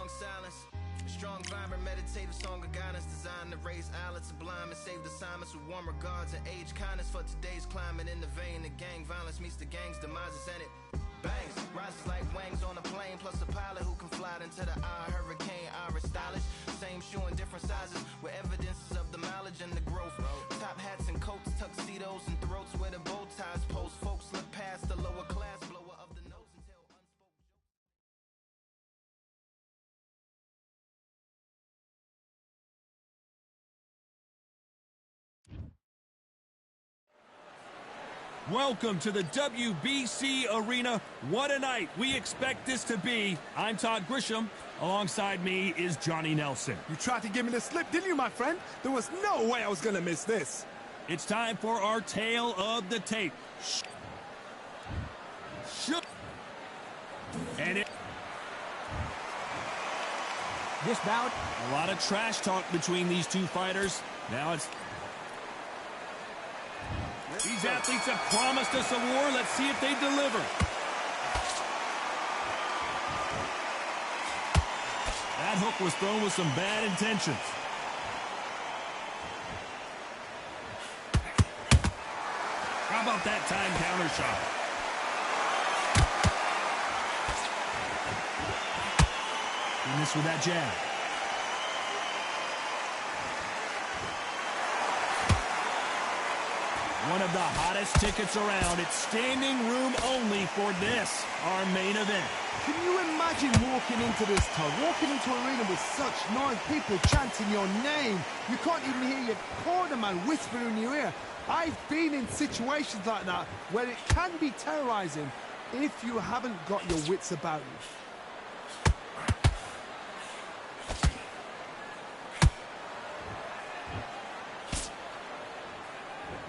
silence. A strong, vibrant, meditative song of guidance designed to raise eyelids sublime and save the assignments with warm regards and age kindness for today's climate. In the vein of gang violence meets the gang's demises, and it bangs, rises like wings on a plane, plus a pilot who can fly into the eye. Hurricane Iris stylish, same shoe in different sizes with evidences of the mileage and the growth. Top hats and coats, tuxedos and throats where the bow ties post. Folks look past the lower class blower of the nose and tell unspoken jokes. Welcome to the WBC Arena. What a night we expect this to be. I'm Todd Grisham. Alongside me is Johnny Nelson. You tried to give me the slip, didn't you, my friend? There was no way I was going to miss this. It's time for our tale of the tape. And this bout, a lot of trash talk between these two fighters. Now it's... These athletes have promised us a war. Let's see if they deliver. That hook was thrown with some bad intentions. How about that time counter shot? And this with that jab. One of the hottest tickets around. It's standing room only for this, our main event. Can you imagine walking into this town, walking into an arena with such noise, people chanting your name? You can't even hear your corner man whisper in your ear. I've been in situations like that where it can be terrorizing if you haven't got your wits about you.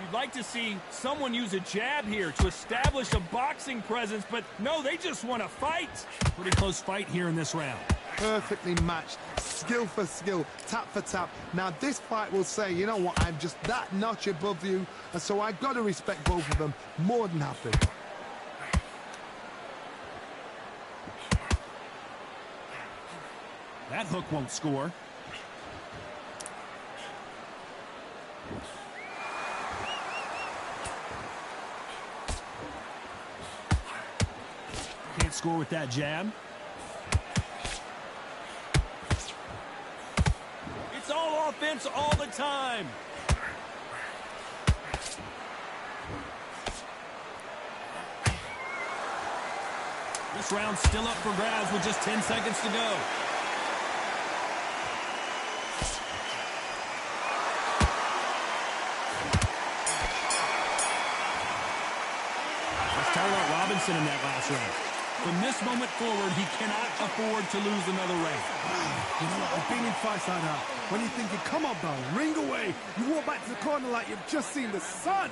You'd like to see someone use a jab here to establish a boxing presence, but no, they just want to fight. Pretty close fight here in this round. Perfectly matched, skill for skill, tap for tap. Now this fight will say, you know what, I'm just that notch above you, and so I've got to respect both of them more than happy. That hook won't score. Can't score with that jab. It's all offense all the time. This round's still up for grabs with just 10 seconds to go. Let's talk about Robinson in that last round. From this moment forward, he cannot afford to lose another round. You know what, I've been in fights like that. When you're thinking, come on, bro, ring away. You walk back to the corner like you've just seen the sun.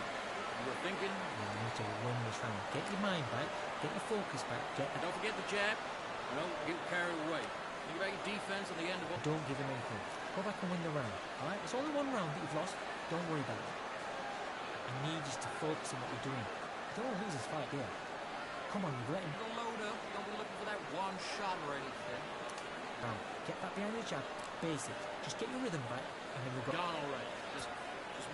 you were thinking. You need to win this round. Get your mind back. Get your focus back. Don't forget the jab. Don't get carried away. Think about your defense on the end of it. Don't give him anything. Go back and win the round. All right? It's only one round that you've lost. Don't worry about it. I need you to focus on what you're doing. You don't want to lose this fight, do you? Come on, you've let him. Don't load up. Don't be looking for that one shot or anything. Now, get back behind the jab. Basic. Just get your rhythm back, and then we've got... Done already. Just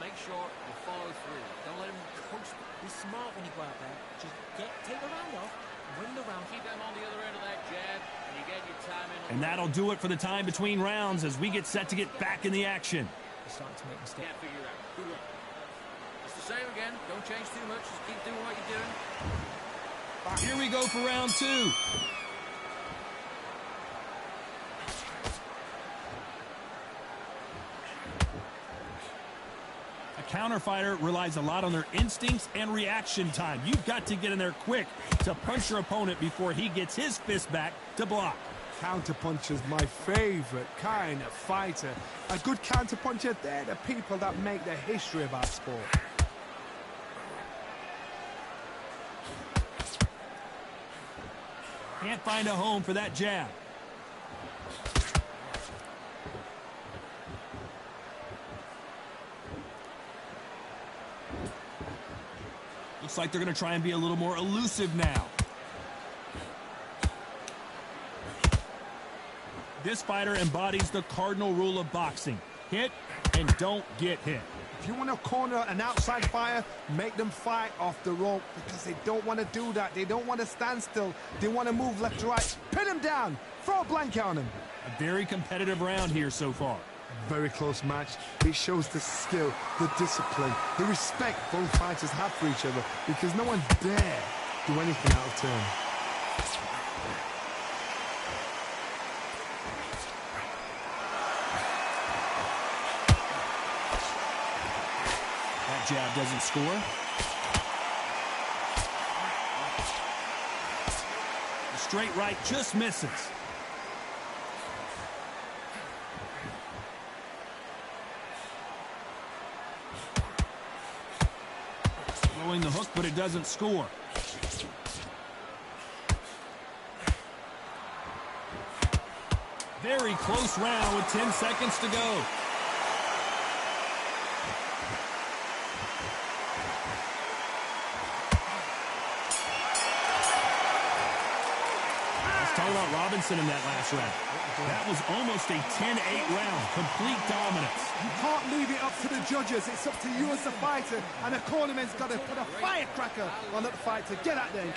make sure you follow through. Don't let him coach. Be smart when you go out there. Just take the round off, win the round. Keep them on the other end of that jab, and you get your time in. And that'll do it for the time between rounds as we get set to get back in the action. You're starting to make mistakes. Can't figure it out. Good one. It's the same again. Don't change too much. Just keep doing what you're doing. Here we go for round two. A counter fighter relies a lot on their instincts and reaction time. You've got to get in there quick to punch your opponent before he gets his fist back to block. Counterpuncher's my favorite kind of fighter. A good counterpuncher, they're the people that make the history of our sport. Can't find a home for that jab. Looks like they're going to try and be a little more elusive now. This fighter embodies the cardinal rule of boxing. Hit and don't get hit. If you want to corner an outside fighter, make them fight off the rope because they don't want to do that. They don't want to stand still. They want to move left to right. Pin them down. Throw a blanket on them. A very competitive round here so far. Very close match. It shows the skill, the discipline, the respect both fighters have for each other because no one dare do anything out of turn. That jab doesn't score. The straight right just misses. Throwing the hook, but it doesn't score. Very close round with 10 seconds to go. Let's talk about Robinson in that last round. That was almost a 10-8 round. Complete dominance. You can't leave it up to the judges. It's up to you as the fighter, and the cornerman's got to put a firecracker on that fighter. Get out there.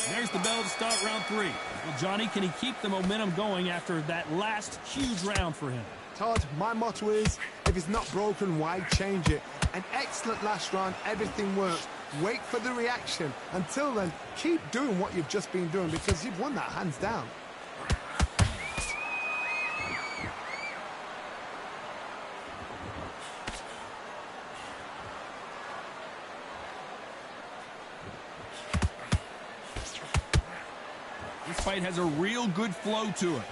There's the bell to start round 3. Well, Johnny, can he keep the momentum going after that last huge round for him? Todd, my motto is, if it's not broken, why change it? An excellent last round, everything works. Wait for the reaction. Until then, keep doing what you've just been doing because you've won that hands down. This fight has a real good flow to it.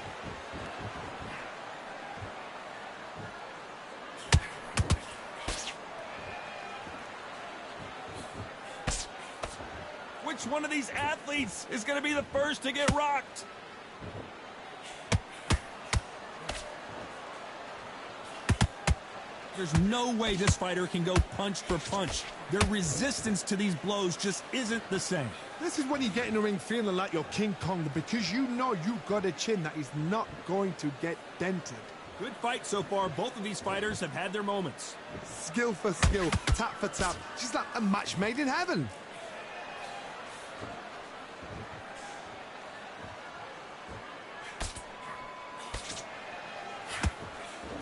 Which one of these athletes is going to be the first to get rocked? There's no way this fighter can go punch for punch. Their resistance to these blows just isn't the same. This is when you get in the ring feeling like you're King Kong because you know you've got a chin that is not going to get dented. Good fight so far. Both of these fighters have had their moments. Skill for skill, tap for tap. She's like a match made in heaven.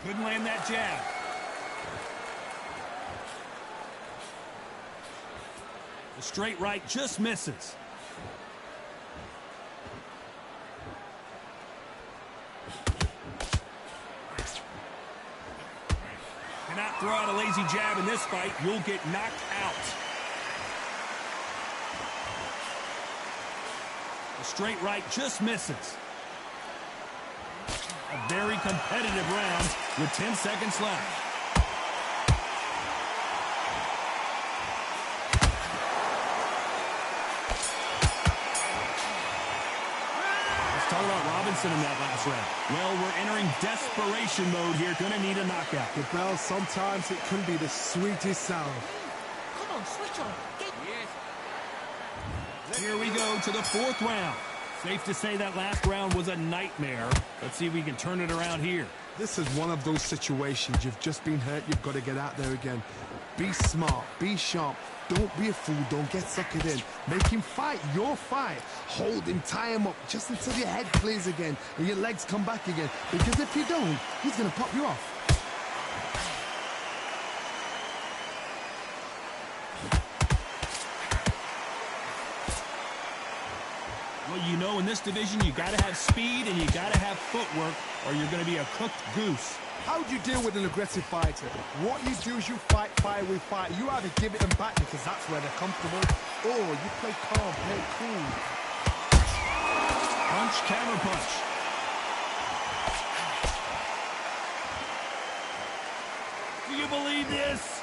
Couldn't land that jab. The straight right just misses. Cannot throw out a lazy jab in this fight. You'll get knocked out. The straight right just misses. A very competitive round with 10 seconds left. Let's talk about Robinson in that last round. Well, we're entering desperation mode here. Gonna need a knockout. The bell, sometimes it can be the sweetest sound. Come on, switch on. Get... Here we go to the 4th round. Safe to say that last round was a nightmare. Let's see if we can turn it around here. This is one of those situations. You've just been hurt. You've got to get out there again. Be smart. Be sharp. Don't be a fool. Don't get suckered in. Make him fight your fight. Hold him. Tie him up just until your head clears again and your legs come back again. Because if you don't, he's going to pop you off. Well, you know, in this division, you got to have speed and you got to have footwork or you're going to be a cooked goose. How do you deal with an aggressive fighter? What you do is you fight fire with fire. You either give it them back because that's where they're comfortable, or you play calm, play cool. Punch, counter punch. Do you believe this?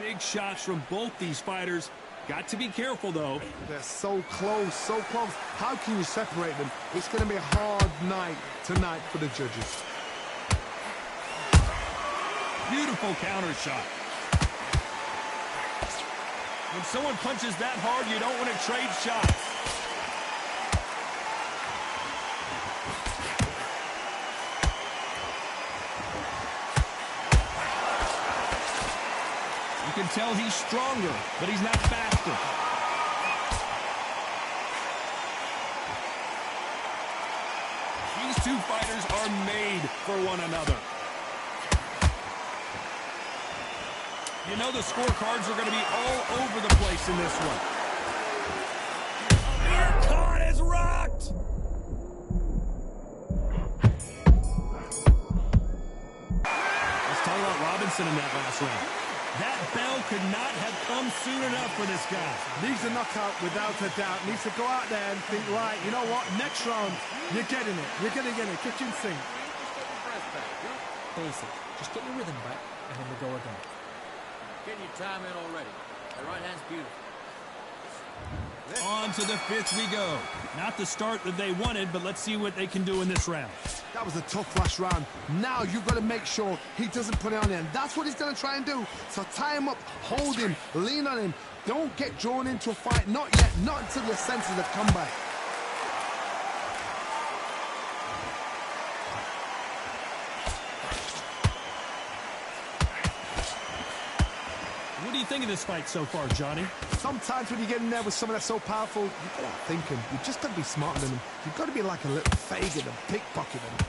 Big shots from both these fighters. Got to be careful, though. They're so close, so close. How can you separate them? It's going to be a hard night tonight for the judges. Beautiful counter shot. When someone punches that hard, you don't want to trade shots. You can tell he's stronger, but he's not faster. These two fighters are made for one another. You know the scorecards are going to be all over the place in this one. Amir Khan is rocked! Let's talk about Robinson in that last round. That bell could not have come soon enough for this guy. Needs a knockout without a doubt. Needs to go out there and think, right, you know what? Next round, you're getting it. You're going to get it. Kitchen sink. Basic. Just get your rhythm back, and then we go again. Getting your time in already. The right hand's beautiful. On to the fifth we go. Not the start that they wanted, but let's see what they can do in this round. That was a tough last round. Now you've got to make sure he doesn't put it on him. That's what he's going to try and do. So tie him up, hold him, lean on him. Don't get drawn into a fight. Not yet. Not until your senses have come back. What do you think of this fight so far, Johnny? Sometimes when you get in there with someone that's so powerful, you've got to think him. You've just got to be smarter than him. You've got to be like a little faggot and pickpocket him.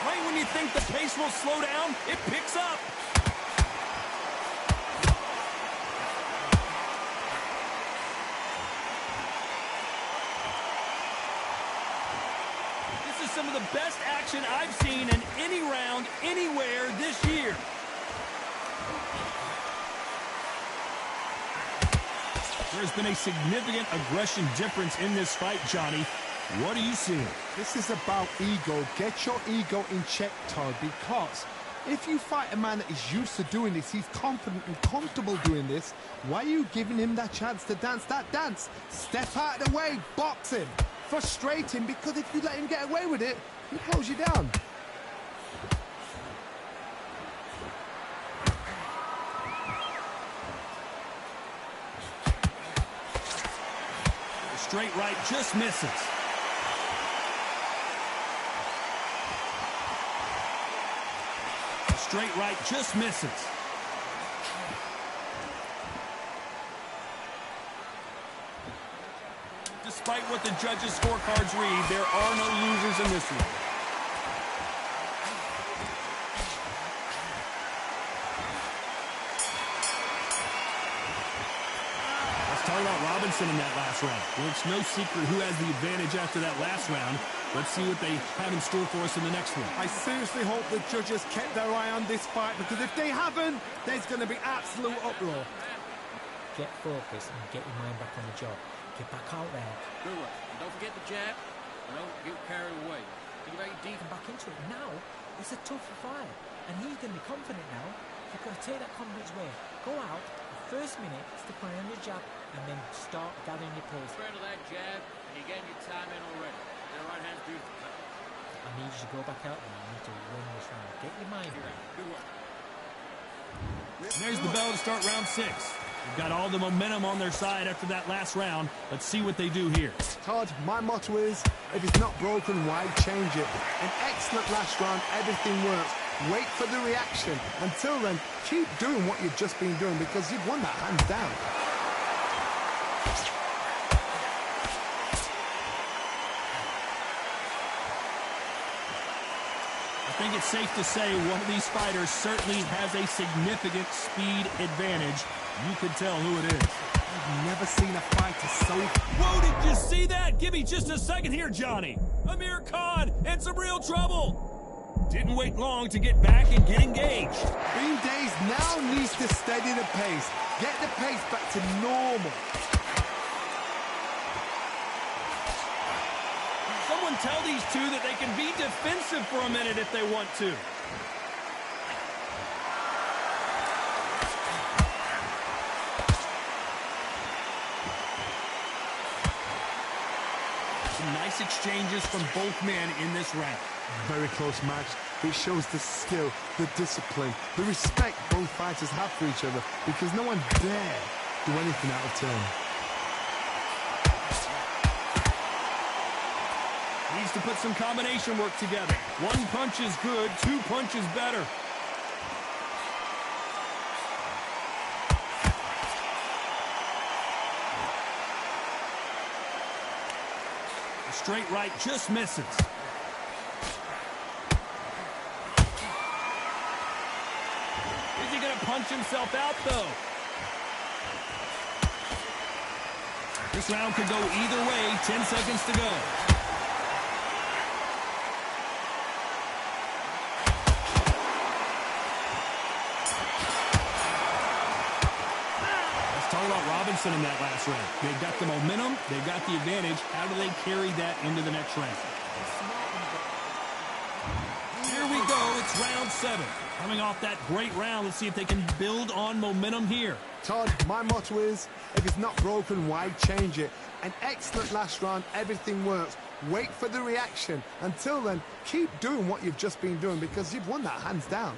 Right when you think the pace will slow down, it picks up. This is some of the best action I've seen in any round, anywhere this year. There's been a significant aggression difference in this fight, Johnny. What are you seeing? This is about ego. Get your ego in check, Todd, because if you fight a man that is used to doing this, he's confident and comfortable doing this, why are you giving him that chance to dance that dance? Step out of the way, box him, frustrate him, because if you let him get away with it, he holds you down. Straight right just misses. A straight right just misses. Despite what the judges' scorecards read, there are no losers in this one. Talk about Robinson in that last round. Well, it's no secret who has the advantage after that last round. Let's see what they have in store for us in the next one. I seriously hope the judges kept their eye on this fight, because if they haven't, there's going to be absolute uproar. Get focused and get your mind back on the job. Get back out there. Good one. And don't forget the jab. Don't get carried away. Think about your defense. Get back into it. Now, it's a tougher fight. And he's going to be confident now. You've got to take that confidence away. Go out. The first minute, stick on your jab, and then start gathering your pace. Straight to that jab, and you're getting your time in already. The right hand's beautiful. I need you to go back out there. You need to win this round. Get your mind right. Good work. There's the bell to start round 6. They've got all the momentum on their side after that last round. Let's see what they do here. Todd, my motto is, if it's not broken, why change it? An excellent last round, everything works. Wait for the reaction. Until then, keep doing what you've just been doing, because you've won that hands down. I think it's safe to say one of these fighters certainly has a significant speed advantage. You can tell who it is. I've never seen a fighter so... Whoa, did you see that? Give me just a second here, Johnny. Amir Khan in some real trouble. Didn't wait long to get back and get engaged. Bean Days now needs to steady the pace. Get the pace back to normal. Someone tell these two that they can be defensive for a minute if they want to. Some nice exchanges from both men in this round. Very close match. It shows the skill, the discipline, the respect both fighters have for each other, because no one dare do anything out of turn. Needs to put some combination work together. One punch is good, two punches better. The straight right just misses. Is he going to punch himself out, though? This round could go either way. 10 seconds to go. Talk about Robinson in that last round. They've got the momentum. They've got the advantage. How do they carry that into the next round? Here we go. It's round 7. Coming off that great round, let's see if they can build on momentum here. Todd, my motto is, if it's not broken, why change it? An excellent last round. Everything works. Wait for the reaction. Until then, keep doing what you've just been doing, because you've won that hands down.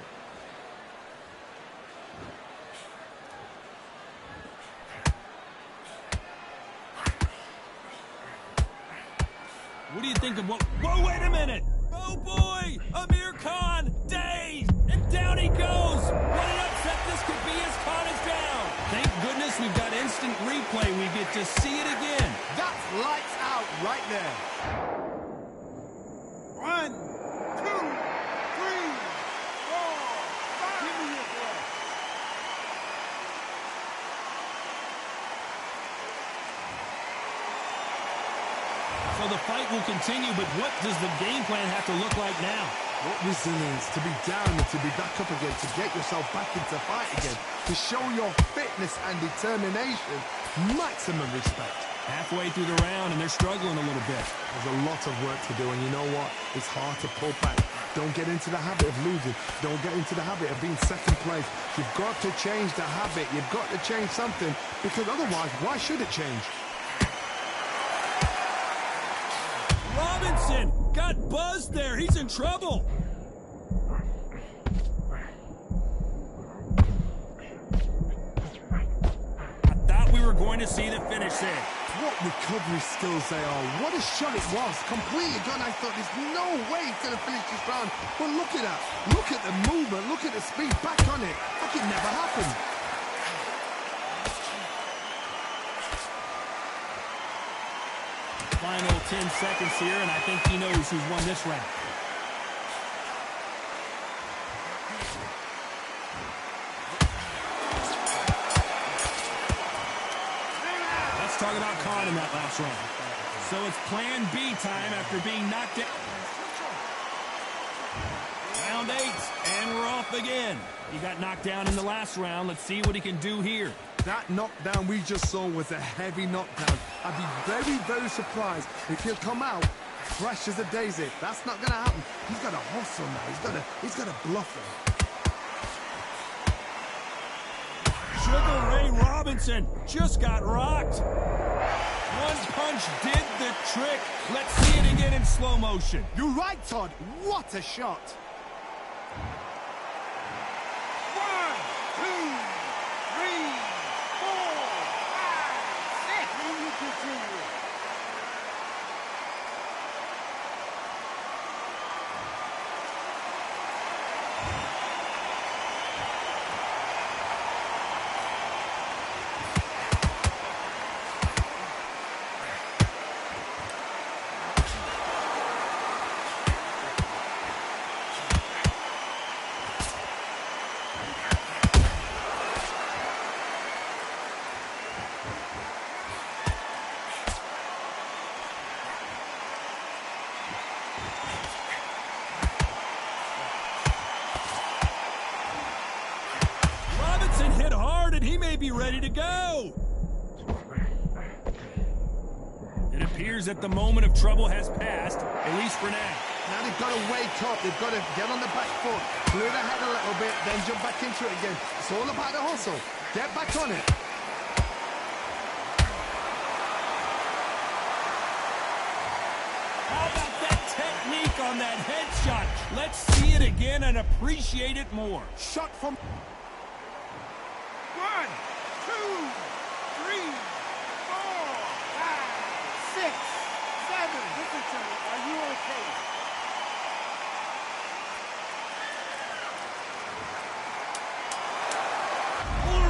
What do you think of what... Whoa, wait a minute! Oh, boy! Amir Khan, dazed! And down he goes! What an upset this could be as Khan is down! Thank goodness we've got instant replay. We get to see it again. That's lights out right there. 1, 2, 3, 4, 5. Give me your breath. So the fight will continue, but what does the game plan have to look like now? What resilience to be down and to be back up again, to get yourself back into fight again, to show your fitness and determination. Maximum respect. Halfway through the round, and they're struggling a little bit. There's a lot of work to do, and you know what? It's hard to pull back. Don't get into the habit of losing. Don't get into the habit of being second place. You've got to change the habit. You've got to change something, because otherwise, why should it change? Robinson got buzzed there. He's in trouble. I thought we were going to see the finish there. What recovery skills they are. What a shot it was. Completely gone. I thought there's no way he's going to finish this round. But look at that. Look at the movement. Look at the speed. Back on it. Like it never happened. Final 10 seconds here, and I think he knows who's won this round. Let's talk about Khan in that last round. So it's plan B time after being knocked out. Round 8, and we're off again. He got knocked down in the last round. Let's see what he can do here. That knockdown we just saw was a heavy knockdown. I'd be very, very surprised if he'll come out fresh as a daisy. That's not going to happen. He's got to hustle now. He's got to bluff him. Sugar Ray Robinson just got rocked. One punch did the trick. Let's see it again in slow motion. You're right, Todd. What a shot. 1, 2, 3, 4, 5, 6. And you continue. Hit hard, and he may be ready to go. It appears that the moment of trouble has passed, at least for now. Now they've got to wake up. They've got to get on the back foot, clear the head a little bit, then jump back into it again. It's all about the hustle. Get back on it. How about that technique back on that headshot. Let's see it again and appreciate it more. Shot from 1, 2, 3, 4, 5, 6, 7. Listen to me. Are you okay?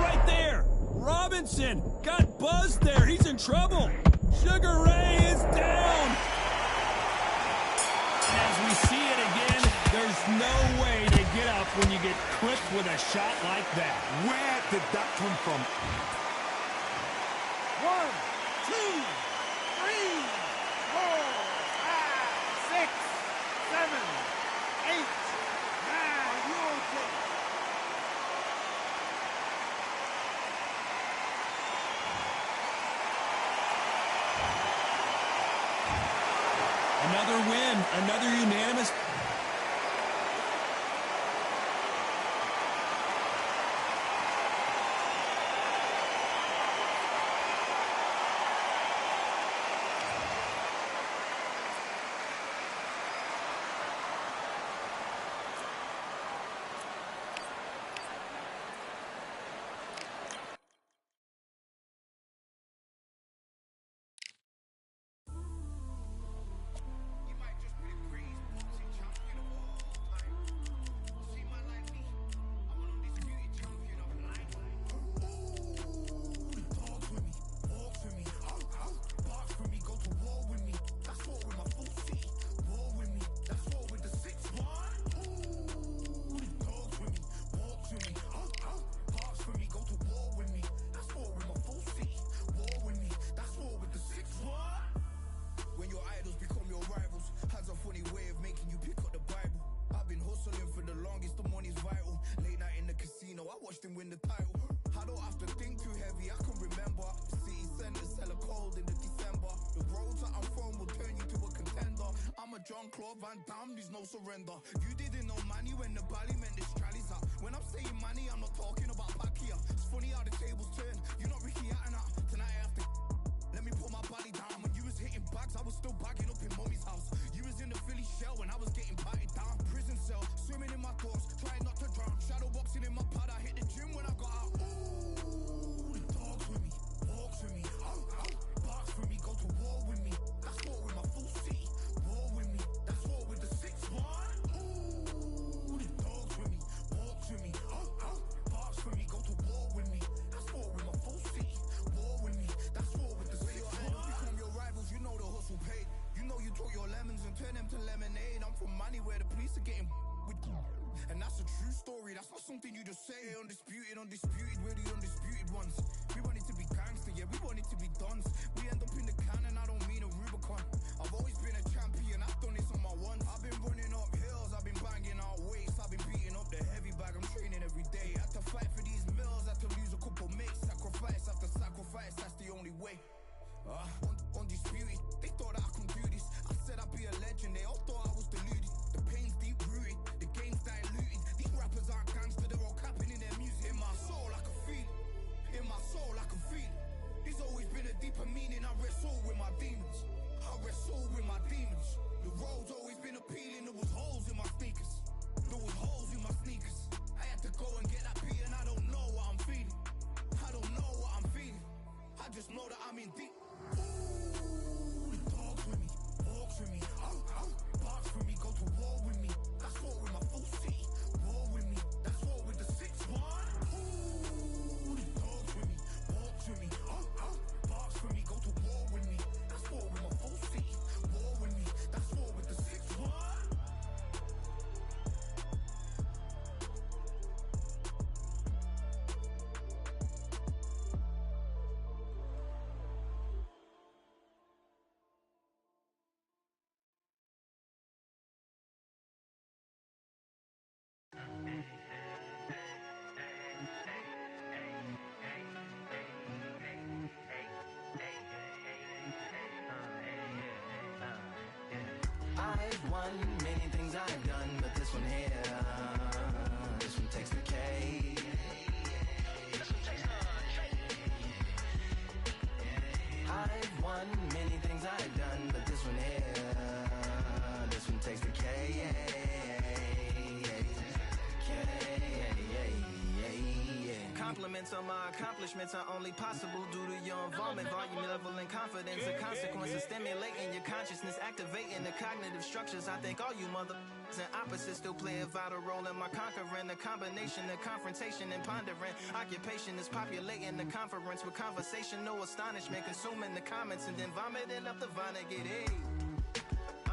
Right there. Robinson got buzzed there. He's in trouble. Sugar Ray is down. As we see it again, there's no way to get up when you get clipped with a shot like that. Where did that come from? 1, 2, 3, 4, 5, 6, 7, 8, 9. You okay? Another win, another unanimous. watched him win the title. I don't have to think too heavy, I can remember. The city center's hella cold in the December. The roads that I'm from will turn you to a contender. I'm a Jean-Claude Van Damme, there's no surrender. You didn't know money when the bally meant this trallies up. When I'm saying money, I'm not talking about Pacquiao. It's funny how the tables turn. You're not Ricky Hatton. Tonight I have to let me put my body down. When you was hitting bags, I was still bagging up in mommy's house. You was in the Philly shell when I was getting patted down. Prison cell, swimming in my thoughts, trying not to drown. Shadow boxing in my pad, I hit the gym when I got out. Ooh, the dogs with me, walks with me, barks with me, go to war with me. That's war with my full city. War with me, that's war with the 6-1. Ooh, the dogs with me, walks with me, barks with me, go to war with me. That's war with my full city. War with me, that's war with the 6-1. Become your rivals, you know the hustle paid. You know you took your lemons and turn them to lemonade. I'm from money where the police are getting with. And that's a true story, that's not something you just say. Undisputed, we're the undisputed ones. We want it to be gangster, yeah, we want it to be dons. We end up in the can and I don't mean a Rubicon. I've always been a champion, I've done this on my ones. I've been running up hills, I've been banging out weights. I've been beating up the heavy bag, I'm training every day. Had to fight for these mills, had to lose a couple mates. Sacrifice after sacrifice, that's the only way. Undisputed, they thought that I could do this. I said I'd be a legend, they all thought I was deluded. The pain's deep rooted, the game's diluted. These rappers aren't gangster, they're all capping in their music. In my soul I can feel it, in my soul I can feel it. There's always been a deeper meaning, I wrestle with my demons. I wrestle with my demons. The road's always been appealing, there was holes in my sneakers. There was holes in my sneakers. I had to go and get that beat and I don't know what I'm feeling. I don't know what I'm feeling. I just know that I'm in deep. Ooh, the dogs with me, walks with me, barks with me, go to war with me. That's war with my full city. War with me, that's war with the 6-1. Ooh, the dogs with me, walks with me, barks with me, go to war with me. That's war with my full city. War with me, that's war with the 6-1. I've won many things I've done, but this one here, this one takes the cake. I've won many things I've done, but this one here, this one takes the cake. Monuments on my accomplishments are only possible due to your involvement. Volume, level, and confidence. A consequence of stimulating your consciousness, activating the cognitive structures. I think all you mother and opposites still play a vital role in my conquering. The combination of confrontation and pondering. Occupation is populating the conference with conversational astonishment. Consuming the comments and then vomiting up the Vonnegut. Hey.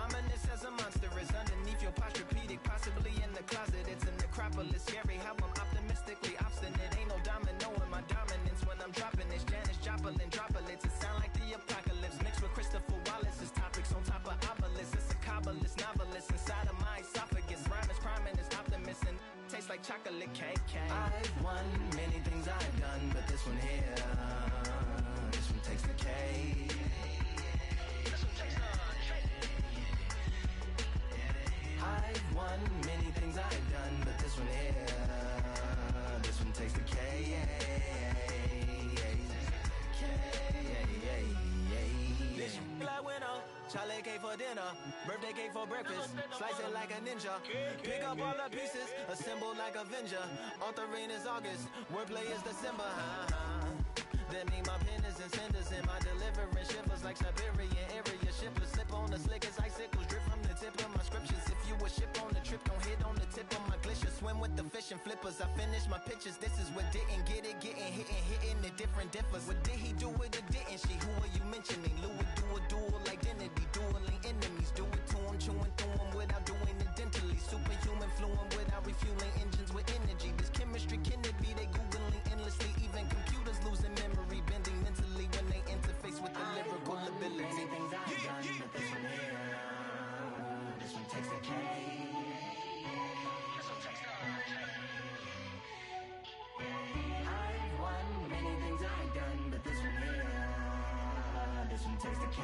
Ominous as a monster is underneath your posturepedic, possibly in the closet. It's a necropolis, scary how I'm optimistically obstinate. Ain't no domino in my dominance when I'm dropping this. Janis Joplin droplets, it sound like the apocalypse mixed with Christopher Wallace's topics on top of obelisks. It's a kabbalist novelist inside of my esophagus. Rhyme is priming is optimist and tastes like chocolate cake. I've won many things I've done, but this one here, this one takes the cake. I've won many things I've done, but this one here, this one takes the K. Like winner, Charlie cake for dinner, birthday cake for breakfast, slice it like a ninja, pick up all the pieces, assemble like Avenger. Authoring is August, wordplay is December. That mean my pen is in cinders and my delivering shivers like Siberian area shippers. Slip on the slickest icicles, drip from the tip of my scriptures. If you a ship on the trip, don't hit on the tip of my glacier. Swim with the fish and flippers. I finish my pitches. This is what didn't get it, getting hitting the different differs. What did he do with it? Didn't she? Who are you mentioning? Lou would do a dual identity, dueling enemies. Do it to him, chewing through him without doing it dentally. Superhuman, fluent without refueling engines with energy. This chemistry can it be? They googling endlessly. Even computers losing memory, bending mentally when they interface with the lyrical ability. Many things I've done, but this one here, this one takes the K. I've won many things I've done, but this one here, this one takes the K.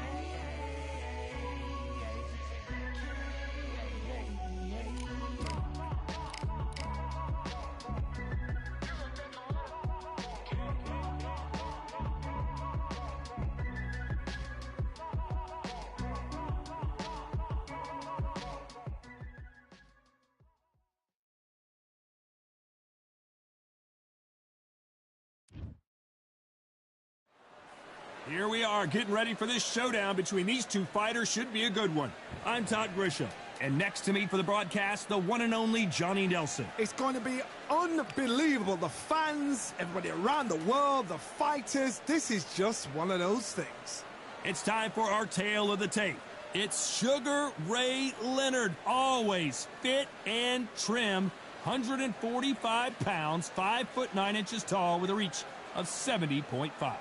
Here we are, getting ready for this showdown between these two fighters. Should be a good one. I'm Todd Grisham, and next to me for the broadcast, the one and only Johnny Nelson. It's going to be unbelievable. The fans, everybody around the world, the fighters. This is just one of those things. It's time for our tale of the tape. It's Sugar Ray Leonard, always fit and trim, 145 pounds, 5'9" tall, with a reach of 70.5.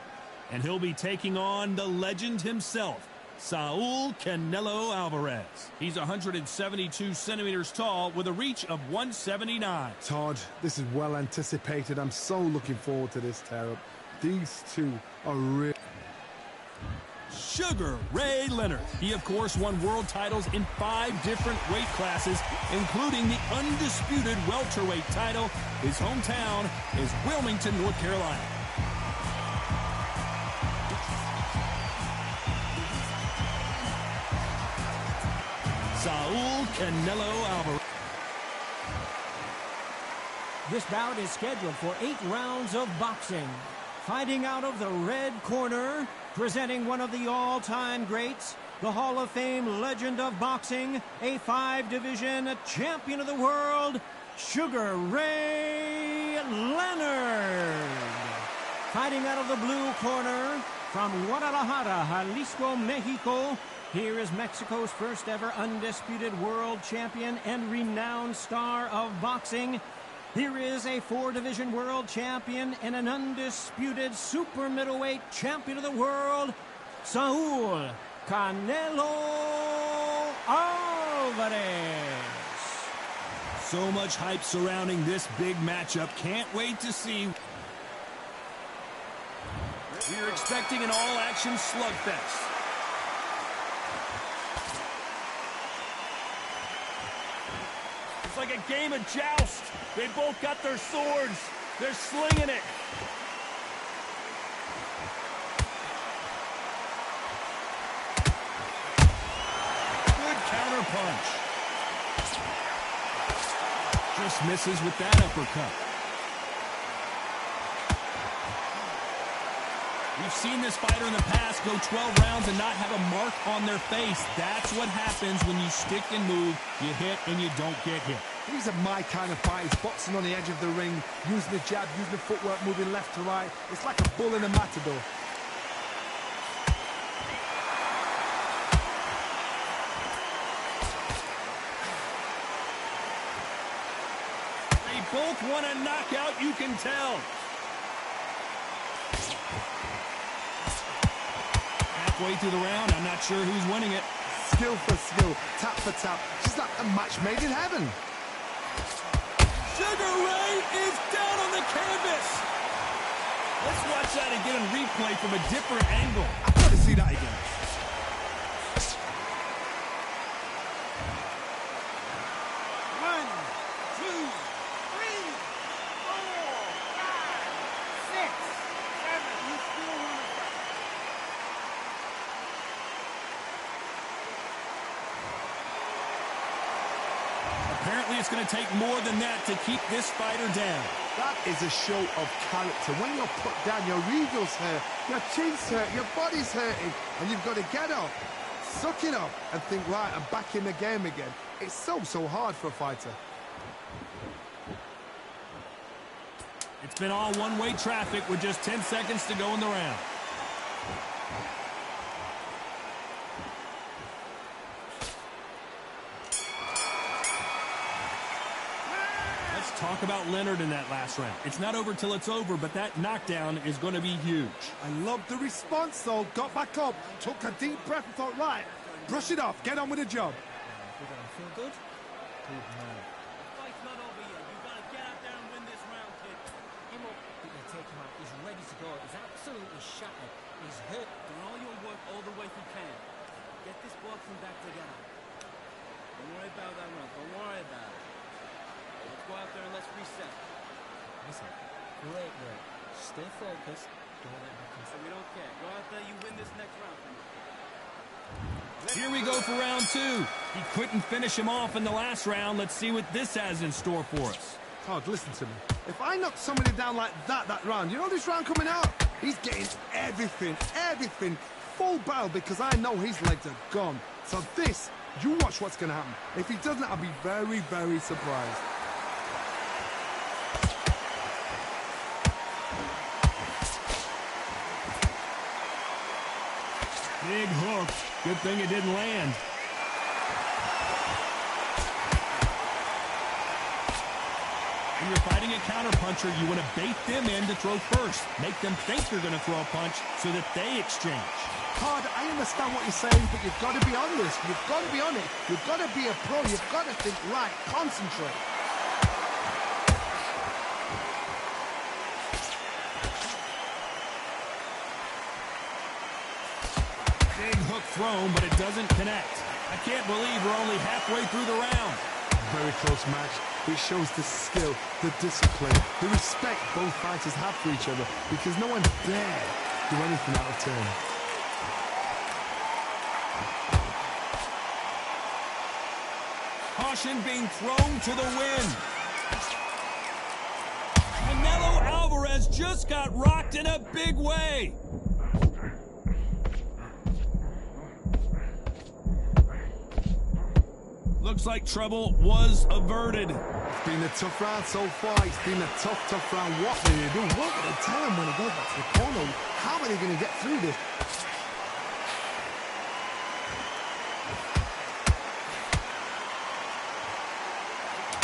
And he'll be taking on the legend himself, Saul Canelo Alvarez. He's 172 centimeters tall with a reach of 179. Todd, this is well anticipated. I'm so looking forward to this tear-up. These two are real. Sugar Ray Leonard. He, of course, won world titles in 5 different weight classes, including the undisputed welterweight title. His hometown is Wilmington, North Carolina. Saul Canelo Alvarez. This bout is scheduled for 8 rounds of boxing. Fighting out of the red corner, presenting one of the all-time greats, the Hall of Fame legend of boxing, a 5-division champion of the world, Sugar Ray Leonard. Fighting out of the blue corner, from Guadalajara, Jalisco, Mexico, here is Mexico's first ever undisputed world champion and renowned star of boxing. Here is a 4-division world champion and an undisputed super middleweight champion of the world, Saul Canelo Alvarez. So much hype surrounding this big matchup. Can't wait to see. We're expecting an all-action slugfest. It's like a game of joust. They both got their swords. They're slinging it. Good counter punch. Just misses with that uppercut. We've seen this fighter in the past go 12 rounds and not have a mark on their face. That's what happens when you stick and move. You hit and you don't get hit. These are my kind of fighters, boxing on the edge of the ring, using the jab, using the footwork, moving left to right. It's like a bull in a matador. They both want a knockout, you can tell. Halfway through the round, I'm not sure who's winning it. Skill for skill, tap for tap. Just like a match made in heaven. Sugar Ray is down on the canvas. Let's watch that again and replay from a different angle. I've got to see that again. Apparently it's going to take more than that to keep this fighter down. That is a show of character. When you're put down, your eagles hurt, your chin's hurt, your body's hurting, and you've got to get up, suck it up, and think, right, I'm back in the game again. It's so hard for a fighter. It's been all one-way traffic with just 10 seconds to go in the round. Talk about Leonard in that last round. It's not over till it's over, but that knockdown is going to be huge. I love the response, though. Got back up, took a deep breath and thought, right, brush it off, get on with the job. Feel good? Good man. The fight's not over yet. You gotta get out there and win this round, kid. Him up, you can take him out. He's ready to go. He's absolutely shattered. He's hurt. Do all your work all the way if you can. Get this boxing back together. Don't worry about that round. Don't worry about it. Let's go out there and let's reset. Listen, great work. Stay focused. Don't let him So we don't care. Go out there, you win this next round for me. Here we go for round two. He couldn't finish him off in the last round. Let's see what this has in store for us. Todd, listen to me. If I knock somebody down like that round, you know this round coming out? He's getting everything, full barrel, because I know his legs are gone. So this, you watch what's going to happen. If he doesn't, I'll be very, very surprised. Big hook. Good thing it didn't land. When you're fighting a counterpuncher, you want to bait them in to throw first. Make them think you're going to throw a punch so that they exchange. Todd, I understand what you're saying, but you've got to be on this. You've got to be on it. You've got to be a pro. You've got to think right. Concentrate. Big hook thrown, but it doesn't connect. I can't believe we're only halfway through the round. Very close match. It shows the skill, the discipline, the respect both fighters have for each other, because no one dare do anything out of turn. Caution being thrown to the wind. Canelo Alvarez just got rocked in a big way. Looks like trouble was averted. It's been a tough round so far. It's been a tough round. What will they do? What will they tell him when he goes back to the corner? How are they going to get through this?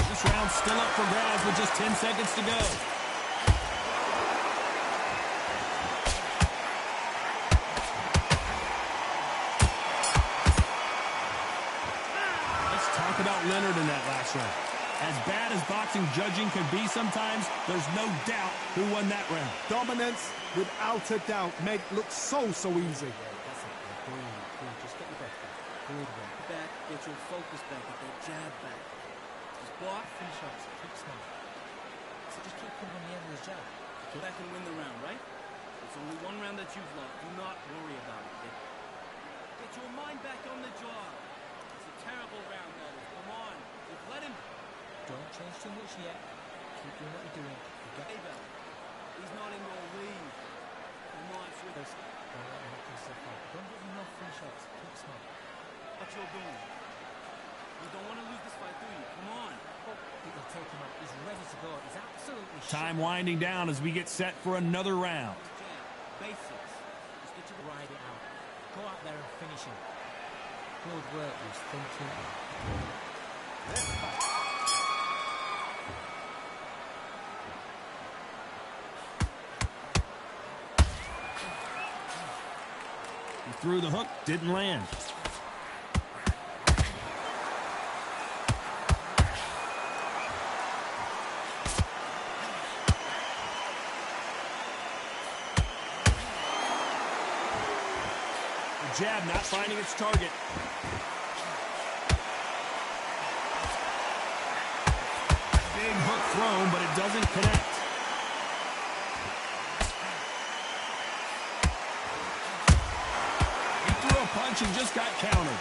This round's still up for grabs with just 10 seconds to go. About Leonard in that last round. As bad as boxing judging can be sometimes, there's no doubt who won that round. Dominance, without a doubt, made it look so easy. That's it. Breathe. Just get your breath back. Good one. Back, get your focus back, get that jab back. Just block. Finish up. Keep smart. So just keep putting on the end of his jab. Go back and win the round, right? It's only one round that you've lost. Do not worry about it, kid. Get your mind back on the job. It's a terrible round, though. Come on. Just let him. Don't change too much yet. Keep doing what you're doing. Hey, Bell. He's not in your league. Come on, switch. Don't give him no free shots. Keep smart. What you're doing. You don't want to lose this fight, do you? Come on. He'll take him out. He's ready to go. He's absolutely Time winding down as we get set for another round. Jab. Basics. Just get you ride it out. Go out there and finish him. Good work. He's thinking. He threw the hook, didn't land. The jab not finding its target. Big hook thrown, but it doesn't connect. He threw a punch and just got countered.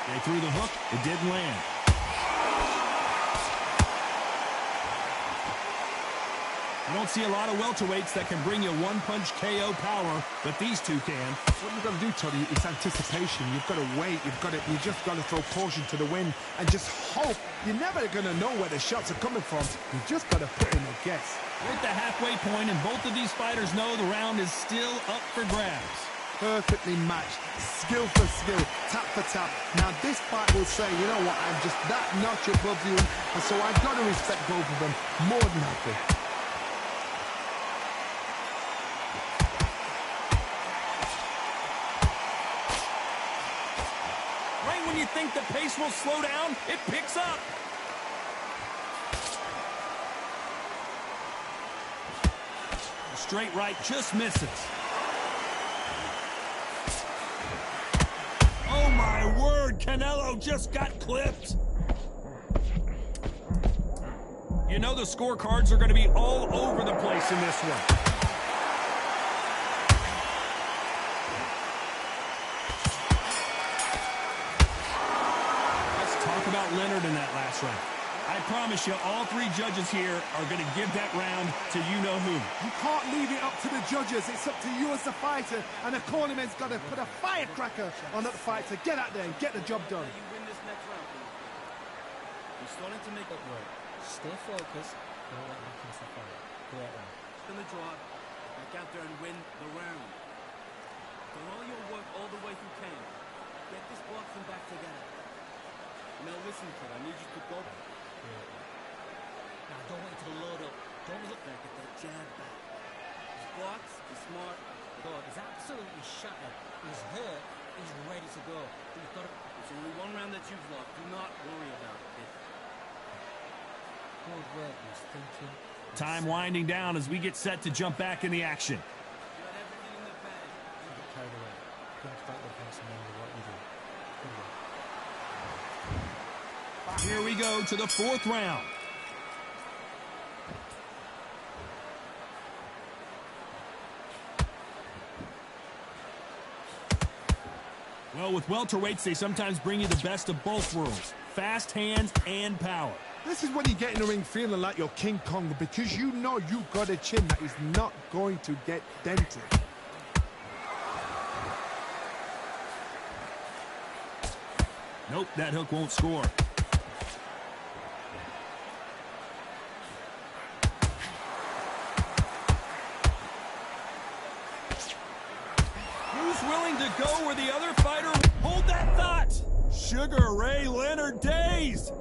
They threw the hook, it didn't land. You don't see a lot of welterweights that can bring you one-punch KO power, but these two can. What you've got to do, Toddy, is anticipation. You've got to wait. You just got to throw caution to the wind and just hope. You're never going to know where the shots are coming from. You just got to put in a guess. We're at the halfway point, and both of these fighters know the round is still up for grabs. Perfectly matched, skill for skill, tap for tap. Now this fight will say, you know what, I'm just that notch above you, and so I've got to respect both of them more than happy. When you think the pace will slow down, it picks up. The straight right just misses. Oh my word, Canelo just got clipped. You know the scorecards are going to be all over the place in this one. About Leonard in that last round. I promise you, all three judges here are going to give that round to you-know-who. You can't leave it up to the judges. It's up to you as the fighter, and the cornerman's got to put a firecracker on that fight to get out there and get the job done. You win this next round. You're starting to make it work. Stay focused. Don't let him finish the fight. Great round. In the job, back out there and win the round. Done all your work all the way through camp. Get this boxing back together. Now listen, kid, I need you to go. Now don't wait till the load up. Don't look back at that jab back. He's boxed, he's smart. God, he's absolutely shattered. He's hurt, he's ready to go. But you've got to... There's only one round that you've lost. Do not worry about it, kid. Good work, he's thinking. Time winding down as we get set to jump back in the action. You got everything in the bag. Don't get carried away. Don't fight the fence and remember what you do. Good work. Here we go to the fourth round. Well, with welterweights, they sometimes bring you the best of both worlds. Fast hands and power. This is when you get in the ring feeling like you're King Kong, because you know you've got a chin that is not going to get dented. Nope, that hook won't score. Who's willing to go where the other fighter... Hold that thought! Sugar Ray Leonard dazed!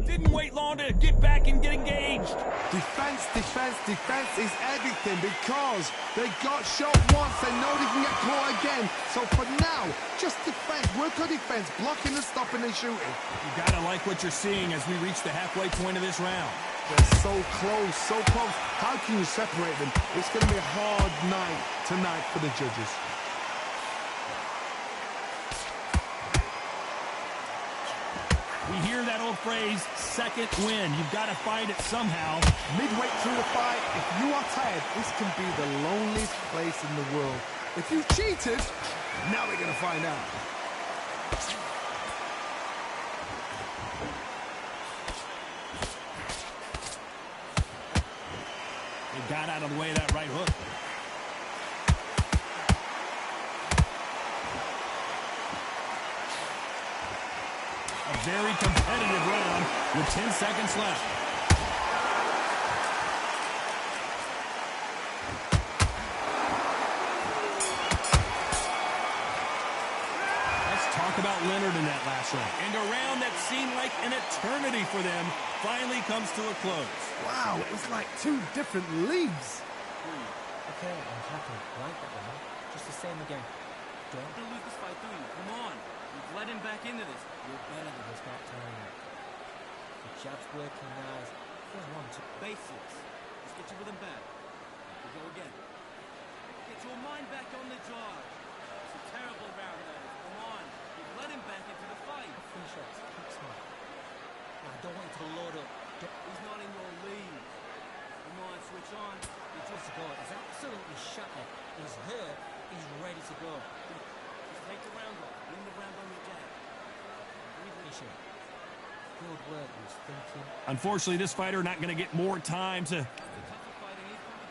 Didn't wait long to get back and get engaged. Defense, defense, defense is everything, because they got shot once, they know they can get caught again. So for now, just defense, work on defense, blocking and stopping and shooting. You gotta like what you're seeing as we reach the halfway point of this round. They're so close, so close. How can you separate them? It's going to be a hard night tonight for the judges. We hear that old phrase, second win. You've got to find it somehow. Midway through the fight, if you are tired, this can be the loneliest place in the world. If you've cheated, now we're going to find out. got out of the way of that right hook. A very competitive round with 10 seconds left. Let's talk about Leonard in that last round. And a round that seemed like an eternity for them finally comes to a close. Wow, it's like two different leagues. Okay, I'm happy. Like that one. Just the same again. Don't Lose this fight, do you? Come on. We've let him back into this. You're better than this, not telling you. The jab's working nice. There's one, two. Basics. Just get your rhythm back. We go again. Get your mind back on the charge. It's a terrible round, though. Come on. We've let him back into the fight. Finish shots. Keep smart. I don't want you to load up. He's not in your league. Come on, switch on. He just go. He's absolutely shattered. He's hurt. He's ready to go. Just take the round off. Win the round on your jab. Finish it. Good work. He's thinking. Unfortunately, this fighter not going to get more time to... It's a tougher fight, and he's going to be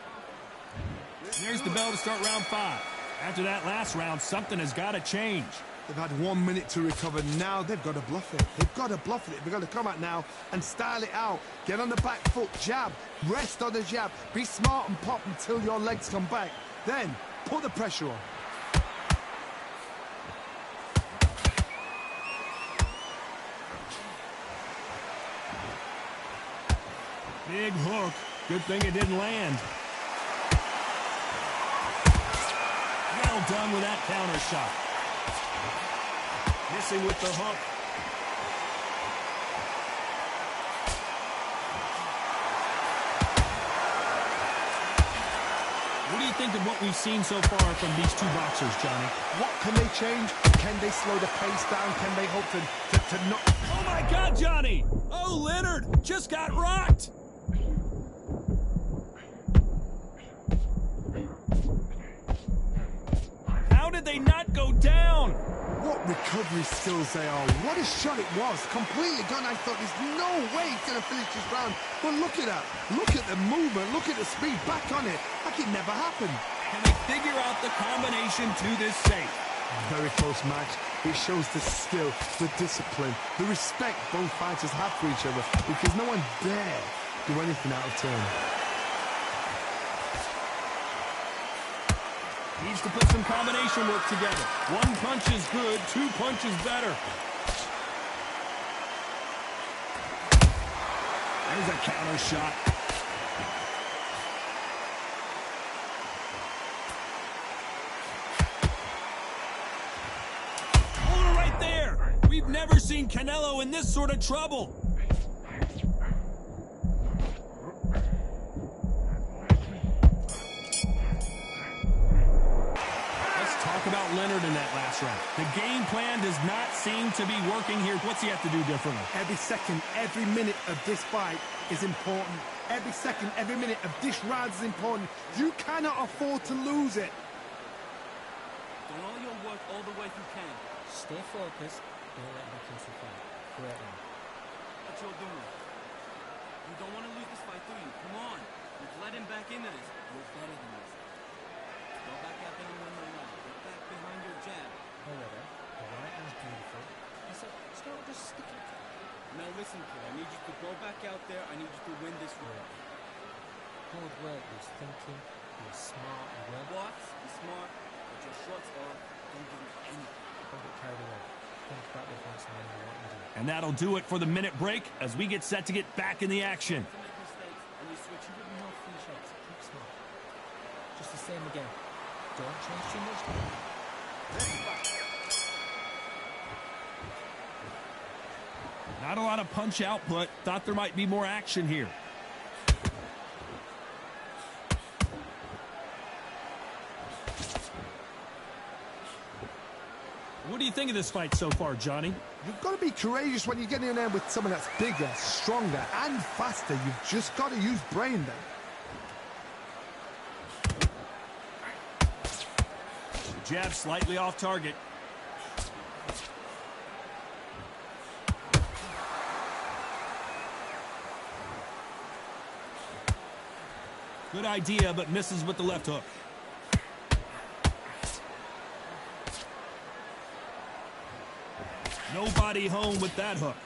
confident. There's the bell to start round 5. After that last round, something has got to change. They've had 1 minute to recover. Now they've got to bluff it. They've got to bluff it. They've got to come out now and style it out. Get on the back foot, jab, rest on the jab. Be smart and pop until your legs come back. Then put the pressure on. Big hook. Good thing it didn't land. Well done with that counter shot. Missing with the hook. What do you think of what we've seen so far from these two boxers, Johnny? What can they change? Can they slow the pace down? Can they hope to not... Oh, my God, Johnny! Oh, Leonard just got rocked! How did they not go down? What recovery skills they are. What a shot it was. Completely gone. I thought there's no way he's going to finish this round. But look at that. Look at the movement. Look at the speed. Back on it. Like it never happened. Can they figure out the combination to this safe? Very close match. It shows the skill, the discipline, the respect both fighters have for each other, because no one dare do anything out of turn. Needs to put some combination work together. One punch is good, 2 punches better. There's a counter shot. Hold it right there. We've never seen Canelo in this sort of trouble. About Leonard in that last round. The game plan does not seem to be working here. What's he have to do differently? Every second, every minute of this fight is important. Every second, every minute of this round is important. You cannot afford to lose it. Do all your work all the way you can. Stay focused. Don't let him into the fight. Great one. What you're doing. You don't want to lose this fight, do you? Come on. You've let him back into this. You're better than this. Go back out there and win the round. Get back behind your jab. However, the right one's beautiful. I said, start just sticking. Now listen, kid. I need you to go back out there. I need you to win this round. Good work. He's thinking. He's smart. What? Be smart. But your shots are. Don't give him anything. Don't get carried away. Think about the advance and then what you do. And that'll do it for the minute break as we get set to get back in the action. To make mistakes and you switch. You wouldn't No free shots. Keep smart. Just the same again. Don't change too much. Not a lot of punch output. Thought there might be more action here. What do you think of this fight so far, Johnny? You've got to be courageous when you get in there with someone that's bigger, stronger, and faster. You've just got to use brain then. Jab slightly off target. Good idea, but misses with the left hook. Nobody home with that hook.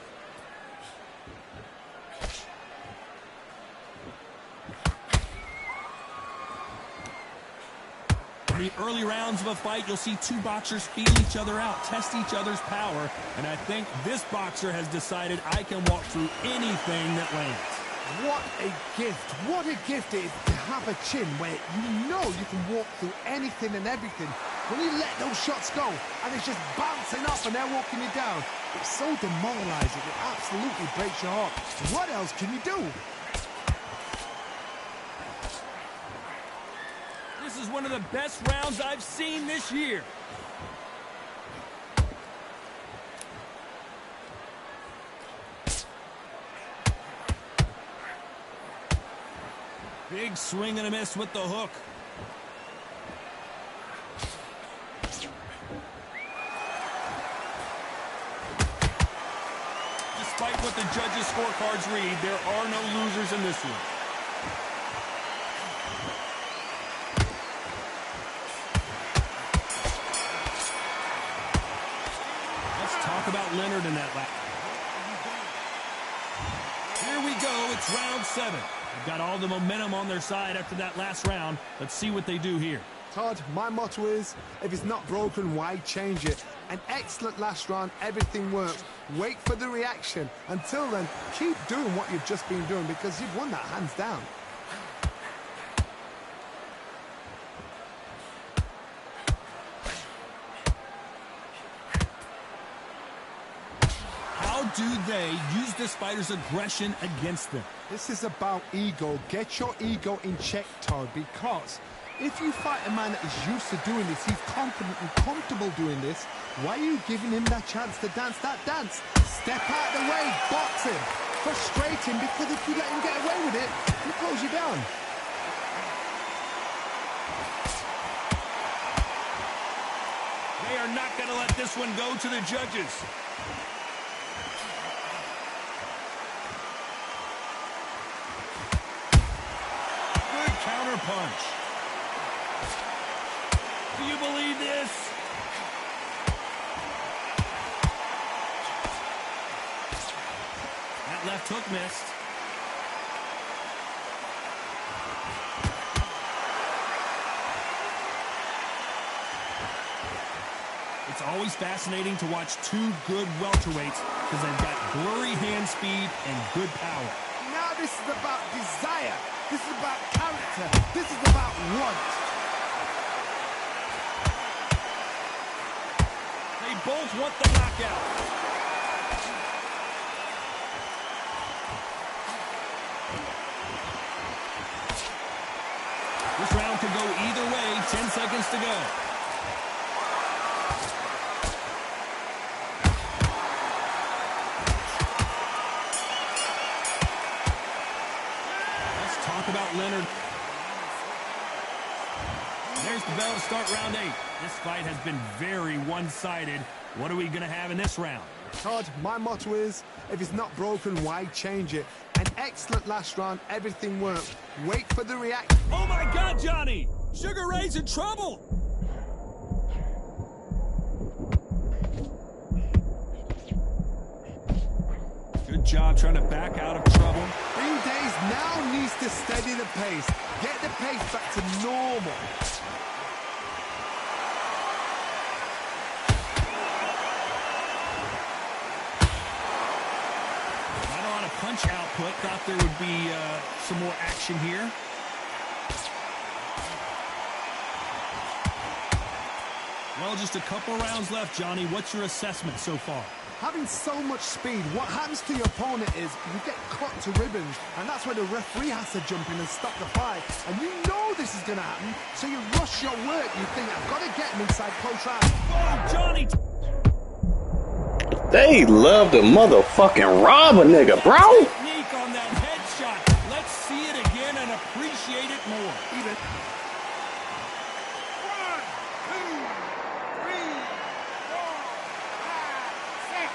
In the early rounds of a fight, you'll see two boxers feel each other out, test each other's power, and I think this boxer has decided I can walk through anything that lands. What a gift. What a gift it is to have a chin where you know you can walk through anything and everything. When you let those shots go and it's just bouncing off and they're walking you down, it's so demoralizing. It absolutely breaks your heart. What else can you do? This is one of the best rounds I've seen this year. Big swing and a miss with the hook. Despite what the judges' scorecards read, there are no losers in this one. Let's talk about Leonard in that lap. Here we go, it's round 7. They've got all the momentum on their side after that last round. Let's see what they do here. Todd, my motto is, if it's not broken, why change it? An excellent last round, everything works. Wait for the reaction. Until then, keep doing what you've just been doing because you've won that hands down. How do they use this fighter's aggression against them? This is about ego. Get your ego in check, Todd, because if you fight a man that is used to doing this, he's confident and comfortable doing this, why are you giving him that chance to dance that dance? Step out of the way, box him, frustrate him, because if you let him get away with it, he close you down. They are not going to let this one go to the judges. Good counter punch. Do you believe this? That left hook missed. It's always fascinating to watch two good welterweights because they've got blurry hand speed and good power. Now this is about desire. This is about character. This is about want. They both want the knockout. This round could go either way. 10 seconds to go. Let's talk about Leonard. There's the bell to start round 8. This fight has been very one-sided. What are we going to have in this round? Todd, my motto is, if it's not broken, why change it? An excellent last round, everything worked. Wait for the reaction. Oh my God, Johnny! Sugar Ray's in trouble! Good job trying to back out of trouble. Green Days now needs to steady the pace. Get the pace back to normal. Not a lot of punch output. Thought there would be some more action here. Well, just a couple rounds left, Johnny. What's your assessment so far? Having so much speed, what happens to your opponent is you get cut to ribbons, and that's where the referee has to jump in and stop the fight. And you know this is going to happen, so you rush your work. You think, I've got to get him inside close round. Oh, Johnny! They love to motherfucking rob a nigga, bro. Technique on that headshot. Let's see it again and appreciate it more. Even. 1, 2, 3, 4, 5, 6.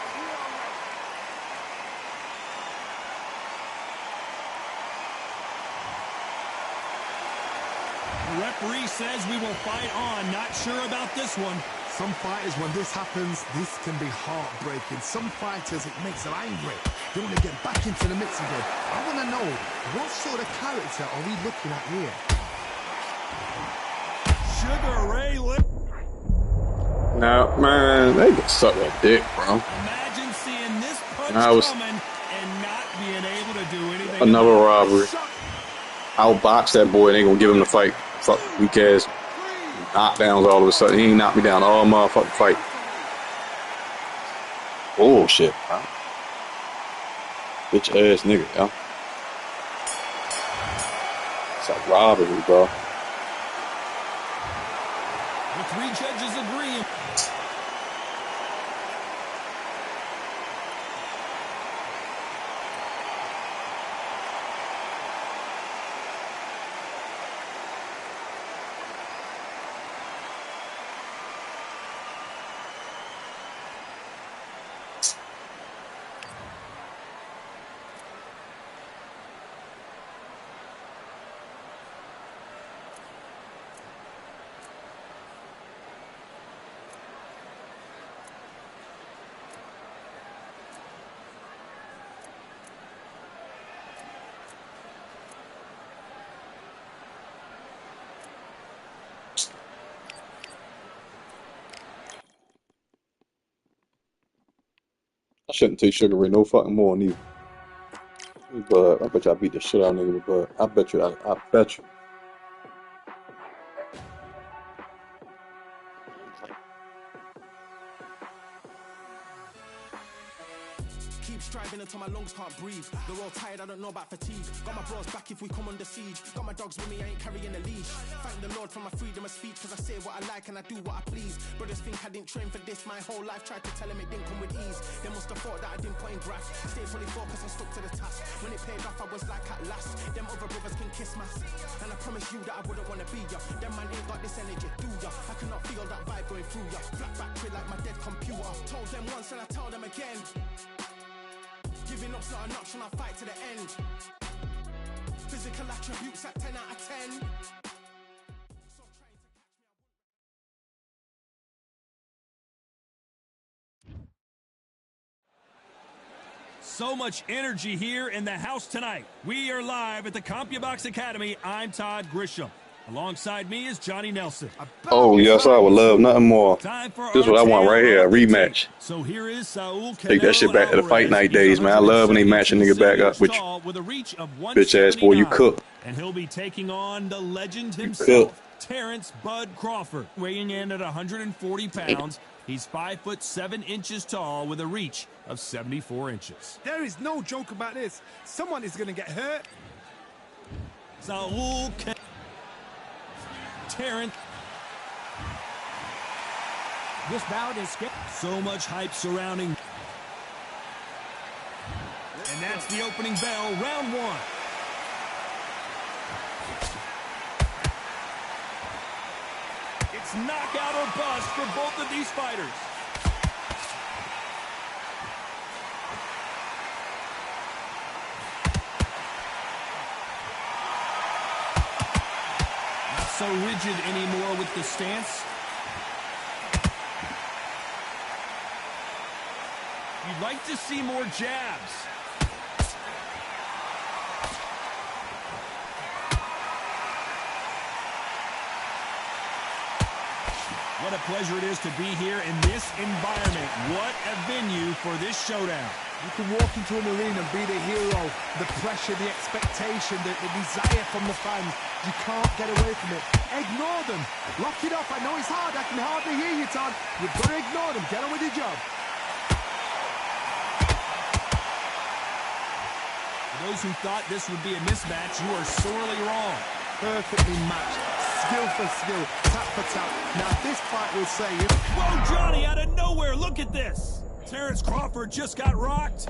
referee says we will fight on. Not sure about this one. Some fighters, when this happens, this can be heartbreaking. Some fighters, it makes them angry. They want to get back into the mix again. I want to know, what sort of character are we looking at here? Sugar Ray Now, man, they can suck that dick, bro. Imagine seeing this punch coming and not being able to do anything. Another robbery. Outbox that boy and they gonna give him the fight. Fuck weak ass knockdowns all of a sudden. He ain't knocked me down all motherfucking fight. Bullshit, bro. Bitch ass nigga, yo. It's a robbery, bro. The three judges agree. I shouldn't take Sugar Ray no fucking more neither. But I bet you I beat the shit out of nigga with Bud. I bet you. I bet you. Keep striving until my lungs can't breathe. They're all tired, I don't know about fatigue. Got my bros back if we come under siege. Got my dogs with me, I ain't carrying a leash. Thank the Lord for my freedom of speech, cause I say what I like and I do what I please. Brothers think I didn't train for this my whole life. Tried to tell them it didn't come with ease. They must have thought that I didn't put in graft. Stayed fully focused and stuck to the task. When it paid off, I was like at last. Them other brothers can kiss my ass. And I promise you that I wouldn't wanna be ya. Them man ain't got this energy, do ya? I cannot feel that vibe going through ya. Flat battery like my dead computer. Told them once and I tell them again. Giving up's not an option, I fight to the end. Physical attributes at 10 out of 10. So much energy here in the house tonight. We are live at the CompuBox Academy. I'm Todd Grisham. Alongside me is Johnny Nelson. Oh, yes, I would love nothing more. This is what I want right here, a rematch. So here is Saul Take that shit back to the fight night days, man. I love when they match a nigga back up with you. Bitch ass boy, you cook. And he'll be taking on the legend himself, Terrence Bud Crawford, weighing in at 140 pounds. He's 5'7" tall with a reach of 74 inches. There is no joke about this. Someone is going to get hurt. Saul Terrence. This bout is so much hype surrounding. And that's the opening bell, round one. It's knockout or bust for both of these fighters. Not so rigid anymore with the stance. You'd like to see more jabs. What a pleasure it is to be here in this environment. What a venue for this showdown. You can walk into an arena and be the hero. The pressure, the expectation, the desire from the fans. You can't get away from it. Ignore them. Lock it up. I know it's hard. I can hardly hear you, Todd. You've got to ignore them. Get on with your job. For those who thought this would be a mismatch, you are sorely wrong. Perfectly matched. Skill for skill. Tap for tap. Now this fight will say... Whoa, Johnny, out of nowhere. Look at this. Terrence Crawford just got rocked.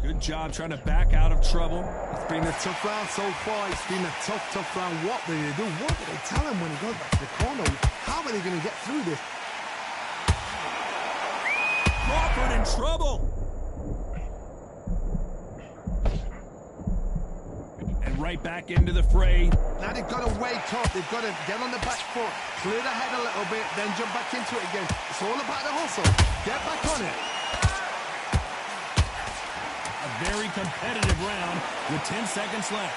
Good job trying to back out of trouble. It's been a tough round so far. It's been a tough round. What do they do? What do they tell him when he goes back to the corner? How are they going to get through this? Crawford in trouble. right back into the fray. Now they've got to wake up. They've got to get on the back foot, clear the head a little bit, then jump back into it again. It's all about the hustle. Get back on it. A very competitive round with 10 seconds left.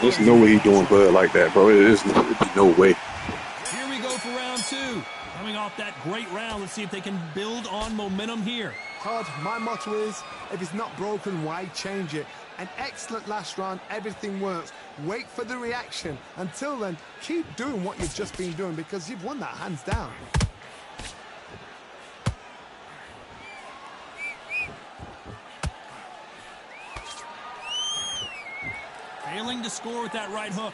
There's no way he's doing Bud like that, bro. There's no way. Here we go for round two. Coming off that great round, let's see if they can build on momentum here. Todd, my motto is, if it's not broken, why change it? An excellent last round, everything works. Wait for the reaction. Until then, keep doing what you've just been doing because you've won that hands down. Failing to score with that right hook.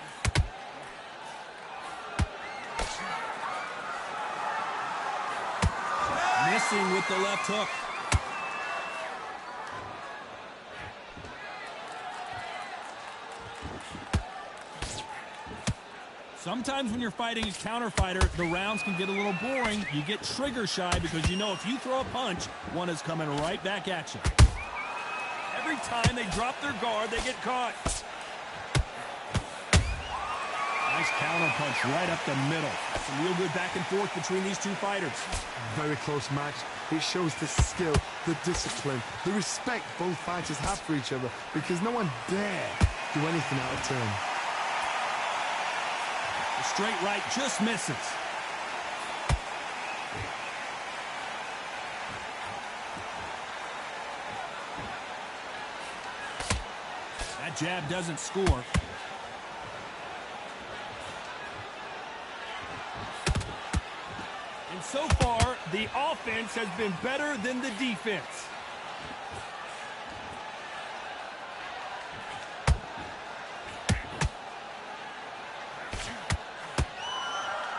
Missing with the left hook. Sometimes when you're fighting a counter fighter, the rounds can get a little boring. You get trigger shy because you know if you throw a punch, one is coming right back at you. Every time they drop their guard, they get caught. Nice counter punch right up the middle. Some real good back and forth between these two fighters. Very close match. It shows the skill, the discipline, the respect both fighters have for each other because no one dare do anything out of turn. The straight right just misses. That jab doesn't score. And so far, the offense has been better than the defense.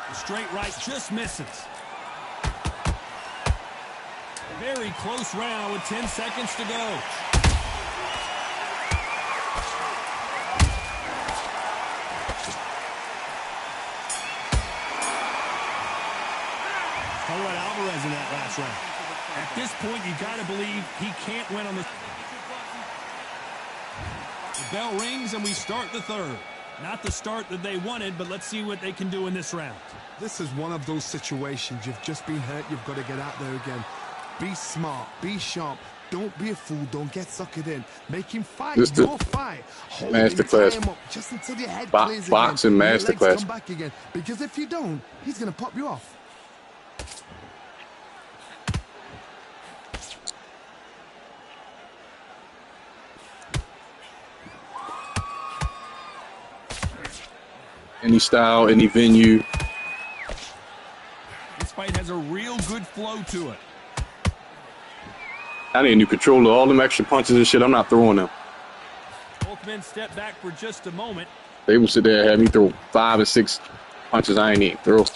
The straight right just misses. Very close round with 10 seconds to go. Alvarez in that last round. At this point, you got to believe he can't win on this. The bell rings and we start the third. Not the start that they wanted, but let's see what they can do in this round. This is one of those situations. You've just been hurt. You've got to get out there again. Be smart. Be sharp. Don't be a fool. Don't get suckered in. Make him fight. Your fight. Hold him, tie him up just until your head clears boxing again. masterclass. Come back again. Because if you don't, he's going to pop you off. Any style, any venue. This fight has a real good flow to it. I need a new controller. All them extra punches and shit, I'm not throwing them. Both men step back for just a moment. They will sit there and have me throw 5 or 6 punches I ain't even throw.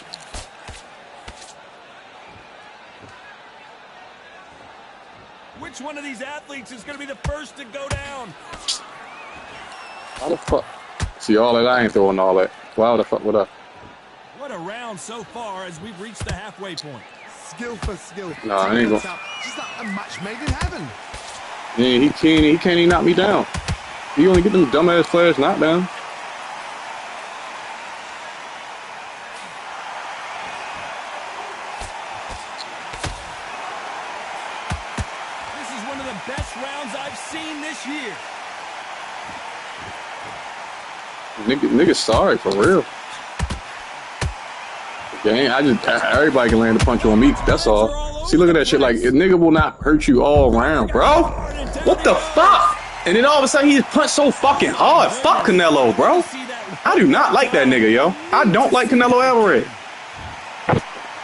Which one of these athletes is going to be the first to go down? How the fuck? See, all that, I ain't throwing all that. Why the fuck would I? What a round so far as we've reached the halfway point. Skill for skill. Nah, I ain't gonna. Just like a match made in heaven. Yeah, he can't even knock me down. He only get them dumbass players knocked down. This is one of the best rounds I've seen this year. Nigga, sorry for real. Gang, everybody can land a punch on me. That's all. See, look at that shit. Like, a nigga will not hurt you all around, bro. What the fuck? And then all of a sudden, he just punched so fucking hard. Fuck Canelo, bro. I do not like that nigga, yo. I don't like Canelo Alvarez.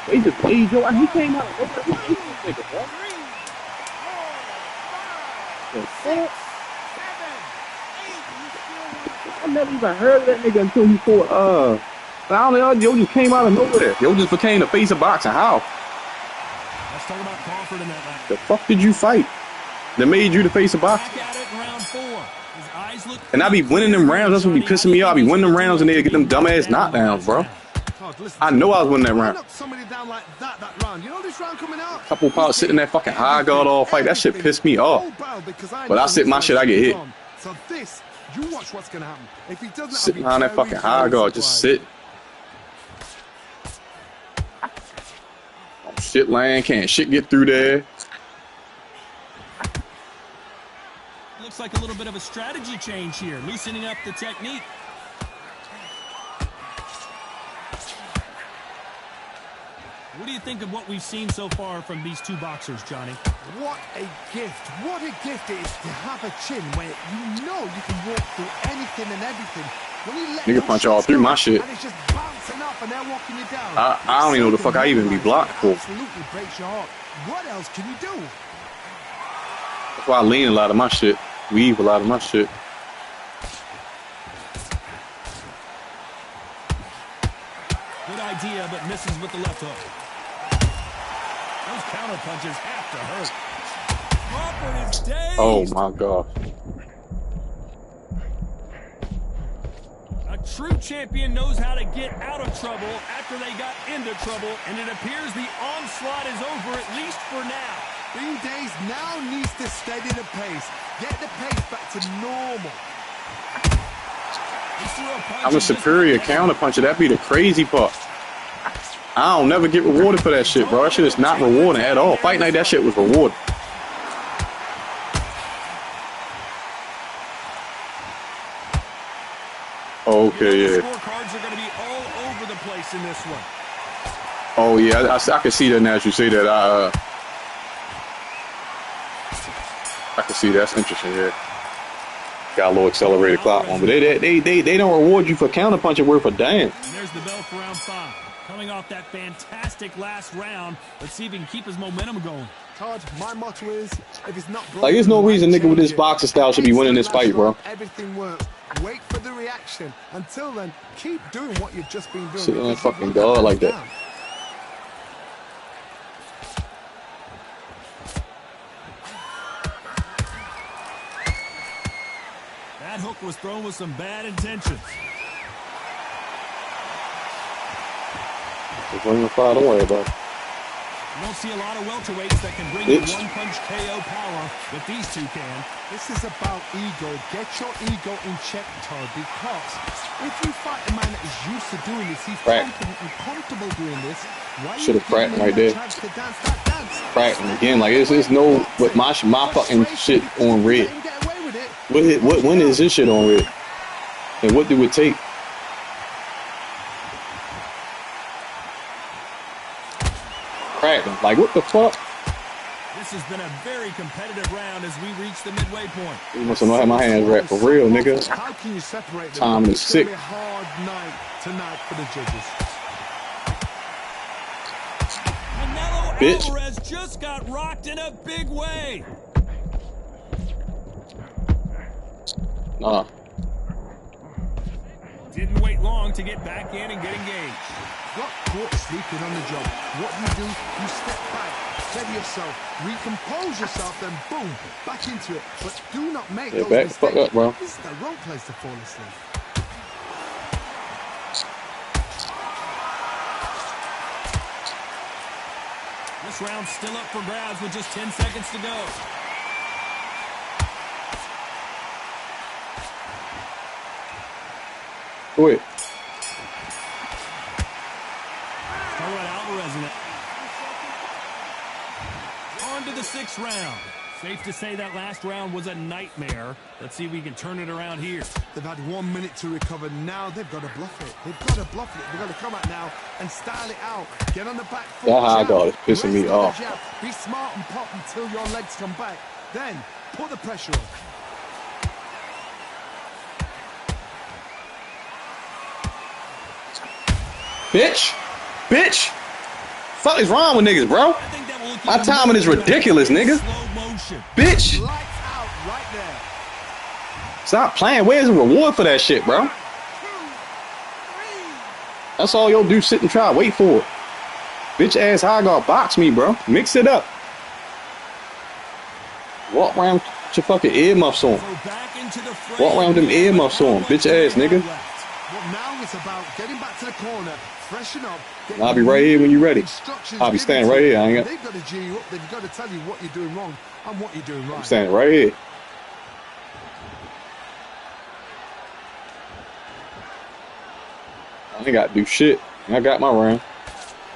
They just played, yo. He came out of nowhere. He this nigga, bro. I never even heard of that nigga until he fought, I don't know, yo just came out of nowhere. Yo just became the face of boxing. How? Let's talk about Crawford in that match. The fuck did you fight that made you the face of boxing? Back at it in round 4. His eyes look. And I be winning them rounds. That's what be pissing me off. I be winning them rounds and they get them dumbass knockdowns, bro. Todd, listen I to know me. I was winning that I round. knocked somebody down like that round. You know this round coming out? Couple pounds sitting that fucking high guard all fight. That shit pissed me off. But I sit my shit, I get hit. So this, you watch what's gonna happen. If he doesn't, Sitting behind that fucking high guard, just sit. Oh, shit land, can't shit get through there. Looks like a little bit of a strategy change here, loosening up the technique. What do you think of what we've seen so far from these two boxers, Johnny? What a gift. What a gift it is to have a chin where you know you can walk through anything and everything. When you let Nigga punch all through my shit. And it's just bouncing off and they're walking you down. I don't even know the fuck I even be blocked for. Absolutely breaks your heart. What else can you do? That's why I lean a lot of my shit. Weave a lot of my shit. Good idea, but misses with the left hook. Those counter punches have to hurt. Crawford is dazed. Oh my god. A true champion knows how to get out of trouble after they got into trouble, and it appears the onslaught is over, at least for now. Being dazed now needs to steady the pace. Get the pace back to normal. I'm a superior counter puncher. That'd be the crazy part. I don't never get rewarded for that shit, bro. That shit is not rewarding at all. Fight night, that shit was rewarding. Okay, yeah. Scorecards are going to be all over the place in this one. Oh yeah, I can see that now as you say that. I can see that's interesting. Yeah, got a little accelerated clock on, but they don't reward you for counter punching worth a damn. And there's the bell for round 5. Coming off that fantastic last round, let's see if he can keep his momentum going. Todd, my motto is, if it's not broken, Like, there's no reason nigga with this boxing style should be winning this fight, bro. Everything works. Wait for the reaction. Until then, keep doing what you've just been doing. Sit on that fucking guard like that. That hook was thrown with some bad intentions. Don't worry about it. You don't see a lot of welterweights that can bring you one-punch KO power, but these two can. This is about ego. Get your ego in check, Todd, because if you fight a man that is used to doing this, he's confident and comfortable doing this. Should have cracked right there. Cracked again. Like it's no, but my fucking shit on red. When is this shit on red? And what do it take? Like, what the fuck? This has been a very competitive round as we reach the midway point. You must not have my hands wrapped for real, nigga. How can you separate them? Time is sick. It's gonna be a hard night tonight for the judges. Canelo Bitch. Alvarez just got rocked in a big way. Nah. Didn't wait long to get back in and get engaged. Got caught sleeping on the job. What you do, you step back, steady yourself, recompose yourself, then boom, back into it. But do not make those back mistakes. the fuck up, bro. This is the wrong place to fall asleep. This round's still up for grabs with just 10 seconds to go. Wait. Alvarez in it. On to the 6th round. Safe to say that last round was a nightmare. Let's see if we can turn it around here. They've had 1 minute to recover. Now they've got to bluff it. They've got to bluff it. They've got to come out now and style it out. Get on the back foot. That high guard is pissing me off. Be smart and pop until your legs come back. Then put the pressure on. Bitch. Bitch. Fuck is wrong with niggas, bro? My timing is ridiculous, nigga. Bitch. Lights out right there. Stop playing. Where's the reward for that shit, bro? That's all you'll do, sit and try. Wait for it. Bitch ass high guard box me, bro. Mix it up. Walk around with your fucking earmuffs on. Walk around with them earmuffs on. Bitch ass nigga. But now it's about getting back to the corner, freshen up. I'll be right here when you're ready. I'll be standing right here. I ain't got. They've got to G you up. They've got to tell you what you're doing wrong and what you're doing right. I'm standing right here. I ain't got to do shit. I got my round.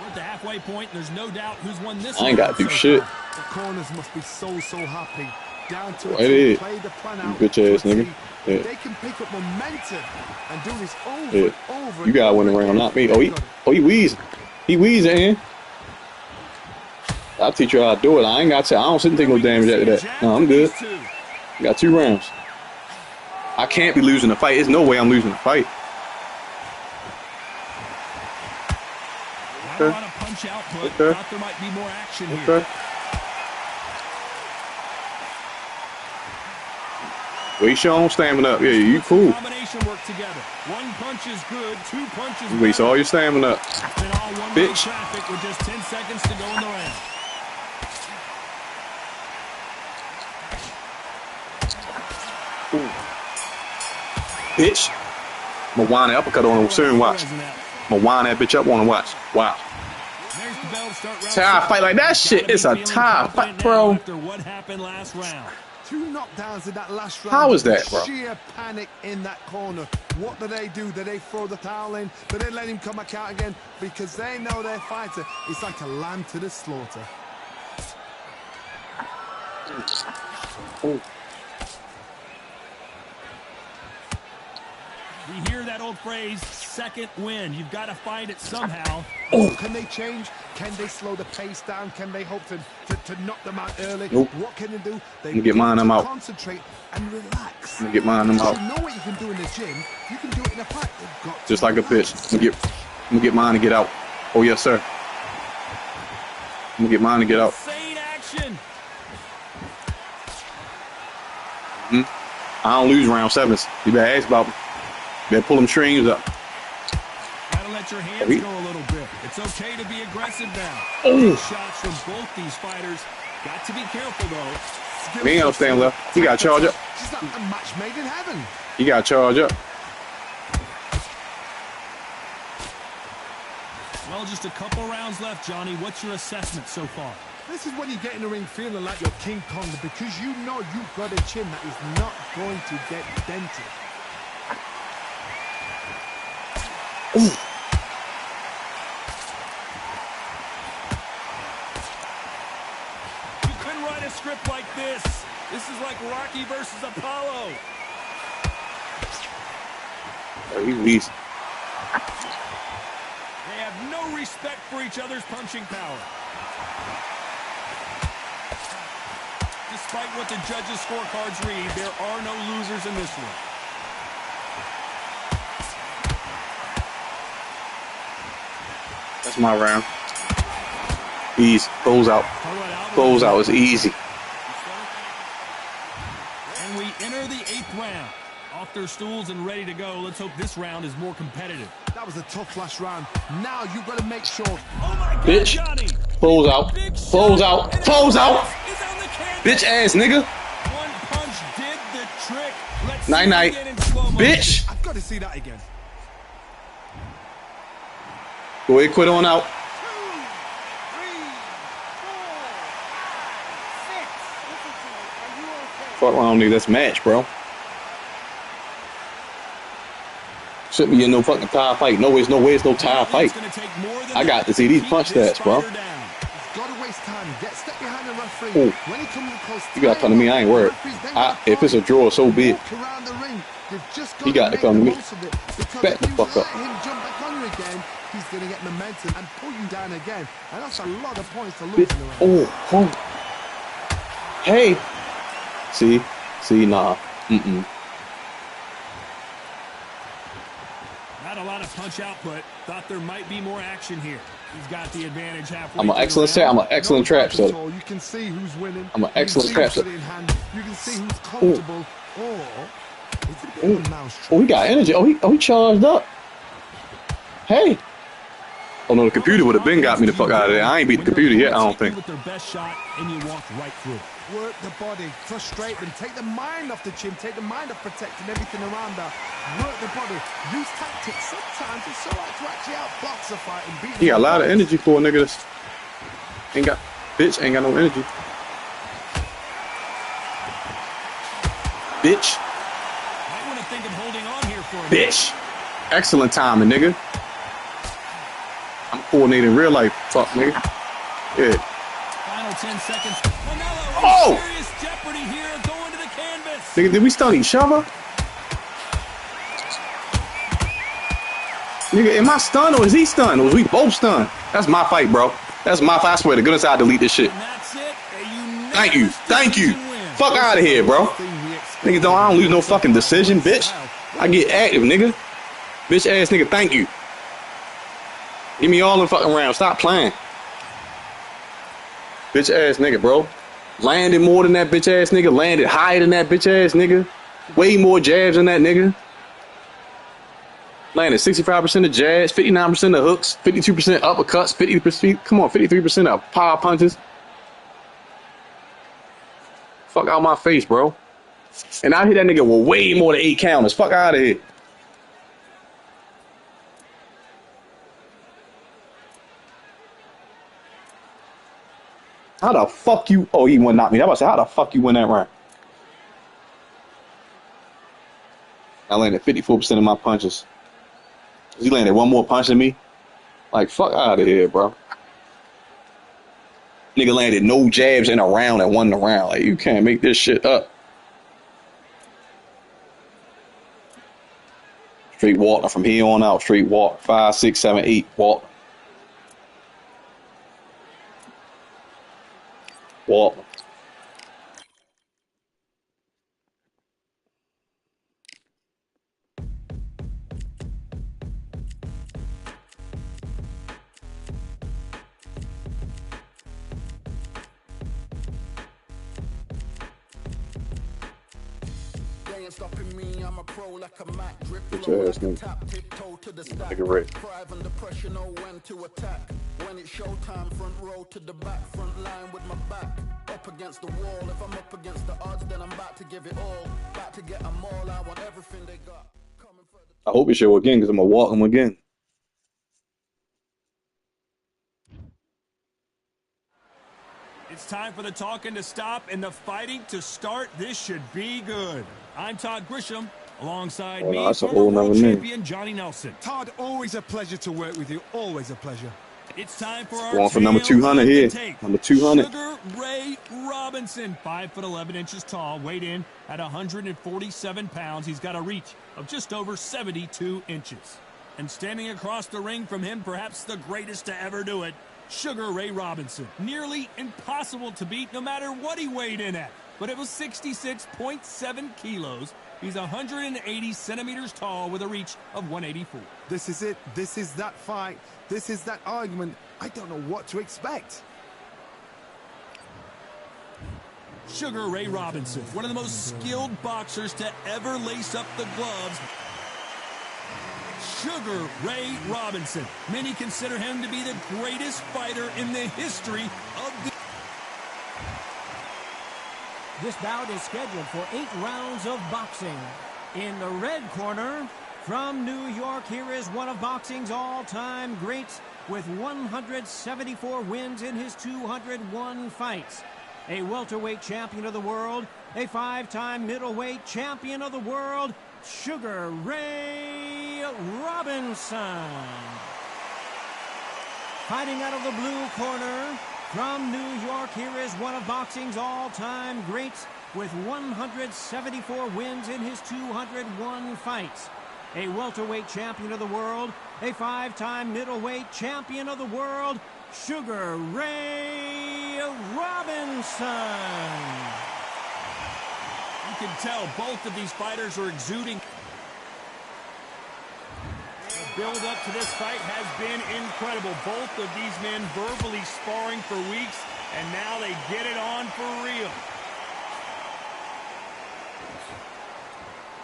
We're at the halfway point. There's no doubt who's won this. I ain't got to do shit. The corners must be so happy. Down to it is. Play the plan out. Bitch ass nigga. Yeah. They can pick up momentum and do this over Yeah. and over. You gotta win the round, not me. Oh, he wheezing. He wheezing, man. I'll teach you how to do it. I ain't got to. I don't sit and take no damage after that. No, I'm good. You got 2 rounds. I can't be losing the fight. There's no way I'm losing the fight. Not a lot of punch output. Okay. Thought there might be more action here. Okay. Waste your own stamina up. Yeah, you cool. Combination work together. 1 punch is good. 2 punches. You waste all your stamina up. It's been all one-way Bitch. traffic with just 10 seconds to go in the round. Ooh. Bitch. I'm gonna wind that uppercut on him soon. Watch. I'm gonna wind that bitch up on him. Watch. Wow. There's the bell to start round Tie 6. fight like that shit. It's a tie fight, bro. After what happened last round. 2 knockdowns in that last round. How is that, bro? Sheer panic in that corner. What do? Do they throw the towel in? Do they let him come back out again? Because they know their fighter is like a lamb to the slaughter. Ooh. We hear that old phrase, second wind. You've got to find it somehow. Oh. Can they change? Can they slow the pace down? Can they hope to knock them out early? Nope. What can they do? They get mine, I'm out. Concentrate and relax. I'm gonna get mine, I'm out. You know what you can do in the gym. You can do it in a fight. Just like a bitch. I'm gonna get mine and get out. Oh yes, sir. I'm gonna get mine and get out. Insane action. I don't lose round 7s. You better ask about me. You better pull them strings up. Gotta let your hands go a little bit. It's okay to be aggressive now. Oh. Big shots from both these fighters. Got to be careful though. He ain't no stand left. He got to charge up. She's not a match made in heaven. He got to charge up. Well, just a couple rounds left, Johnny. What's your assessment so far? This is when you get in the ring feeling like you're King Kong because you know you've got a chin that is not going to get dented. Ooh. You couldn't write a script like this. This is like Rocky versus Apollo. Oh, he's easy. They have no respect for each other's punching power. Despite what the judges' scorecards read, there are no losers in this one. That's my round. Easy. Close out. Close out is easy. And we enter the 8th round. Off their stools and ready to go. Let's hope this round is more competitive. That was a tough last round. Now you've got to make sure. Oh my God, Bitch. Johnny. Close out. Close out. Close out. Bitch ass nigga. One punch did the trick. Let's Night see it night. again in slow motion. Bitch. I've got to see that again. Go ahead, quit on out. 2, 3, 4, 5, 6. Fuck around, nigga. That's match, bro. Shouldn't be in no fucking tie fight. No, it's no tie fight. I got to see these punch stats, bro. Gotta waste time. Get step behind the referee. Ooh. When he comes close, You gotta come to me. I ain't worried. If it's a draw, so be it. Walk around the ring. You've just He got to make come to the me. most of it, because Back if the you fuck let up. him jump back on you again, he's gonna get momentum and pull you down again. And that's a lot of points to lose in the round. Oh. Hey. See, nah. Not a lot of punch output. Thought there might be more action here. He's got the advantage halfway. I'm an excellent set. I'm an excellent trap setter. You can see who's winning. I'm an excellent trap setter. You can see who's comfortable. Or it's a bit of a mouse trap. Oh, he got energy. Oh, he charged up. Hey. Oh no, the computer would have been got me the fuck out of there. I ain't beat the computer yet, I don't think. With their best shot, and you walked right through. Work the body, frustrate them, take the mind off the chin, take the mind off protecting everything around her. Work the body, use tactics. Sometimes it's so hard to actually outbox a fight and beat. He got a lot of energy for a nigga that's ain't got ain't got no energy. Bitch. Might want to think of holding on here for a Bitch. Excellent timing, nigga. I'm coordinating real life, fuck nigga. Yeah. Final 10 seconds. Oh! Serious jeopardy here, going to the canvas. Nigga, did we stun each other? Nigga, am I stunned or is he stunned? Or was we both stunned? That's my fight, bro. That's my fight. I swear to goodness, I delete this shit. And that's it. Thank you. Thank you. Fuck out of here, bro. Nigga, I don't lose no fucking decision, bitch. I get active, nigga. Bitch ass nigga, thank you. Give me all the fucking rounds. Stop playing. Bitch ass nigga, bro. Landed more than that bitch ass nigga. Landed higher than that bitch ass nigga. Way more jabs than that nigga. Landed 65% of jabs, 59% of hooks, 52% uppercuts, 50%. Come on, 53% of power punches. Fuck out my face, bro. And I hit that nigga with way more than 8 counters. Fuck out of here. How the fuck you? Oh, he wouldn't knock me. I was about to say, how the fuck you win that round? I landed 54% of my punches. He landed one more punch than me. Like, fuck out of here, bro. Nigga landed no jabs in a round and won the round. Like, you can't make this shit up. Straight walk from here on out. Straight walk. 5, 6, 7, 8. Walk. Walk. Stopping me, I'm a pro like a Mac drip flow like a tap, tiptoe to the stack. Thrive under pressure, know when to attack. When it's showtime, front row to the back, front line with my back up against the wall. If I'm up against the odds, then I'm about to give it all. About to get them all. I want everything they got. I hope you show again because I'm gonna walk them again. It's time for the talking to stop and the fighting to start. This should be good. I'm Todd Grisham, alongside me, that's a former whole world nother name. champion Johnny Nelson. Todd, always a pleasure to work with you. Always a pleasure. It's time for our going for number 200 here. Number 200. Sugar Ray Robinson, 5'11" inches tall, weighed in at 147 pounds. He's got a reach of just over 72 inches. And standing across the ring from him, perhaps the greatest to ever do it, Sugar Ray Robinson. Nearly impossible to beat no matter what he weighed in at. But it was 66.7 kilos. He's 180 centimeters tall with a reach of 184. This is it. This is that fight. This is that argument. I don't know what to expect. Sugar Ray Robinson, one of the most skilled boxers to ever lace up the gloves. Sugar Ray Robinson. Many consider him to be the greatest fighter in the history of the... This bout is scheduled for 8 rounds of boxing. In the red corner, from New York, here is one of boxing's all-time greats with 174 wins in his 201 fights. A welterweight champion of the world, a 5-time middleweight champion of the world, Sugar Ray Robinson. Fighting out of the blue corner, from New York, here is one of boxing's all-time greats with 174 wins in his 201 fights. A welterweight champion of the world, a 5-time middleweight champion of the world, Sugar Ray Robinson. You can tell both of these fighters are exuding. The build-up to this fight has been incredible. Both of these men verbally sparring for weeks, and now they get it on for real.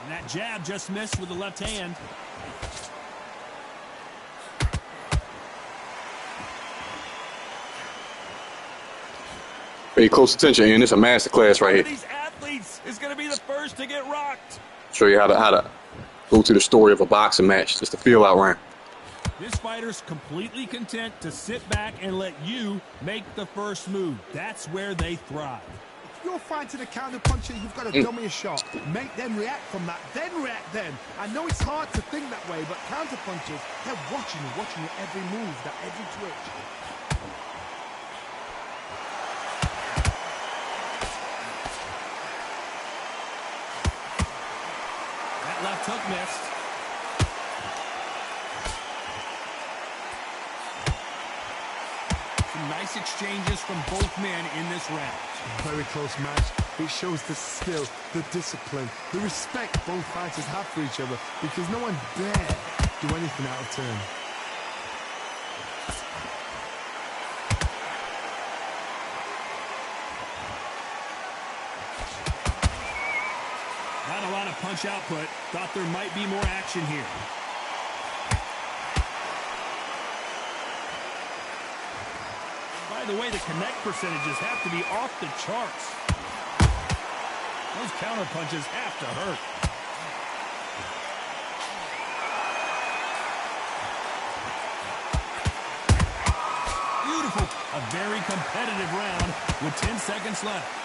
And that jab just missed with the left hand. Pay close attention, Ian. It's a master class right here. These athletes is going to be the first to get rocked. Show you how to go to the story of a boxing match. Just a feel out round. This fighter's completely content to sit back and let you make the first move. That's where they thrive. If you're fighting a counter puncher, you've got to dummy a shot. Make them react from that, then react then. I know it's hard to think that way, but counter punchers, they're watching you every move, that every twitch. That left hook missed. Some nice exchanges from both men in this round. Very close match. It shows the skill, the discipline, the respect both fighters have for each other, because no one dare do anything out of turn. Not a lot of punch output. Thought there might be more action here. By the way, the connect percentages have to be off the charts. Those counter punches have to hurt. Beautiful. A very competitive round with 10 seconds left.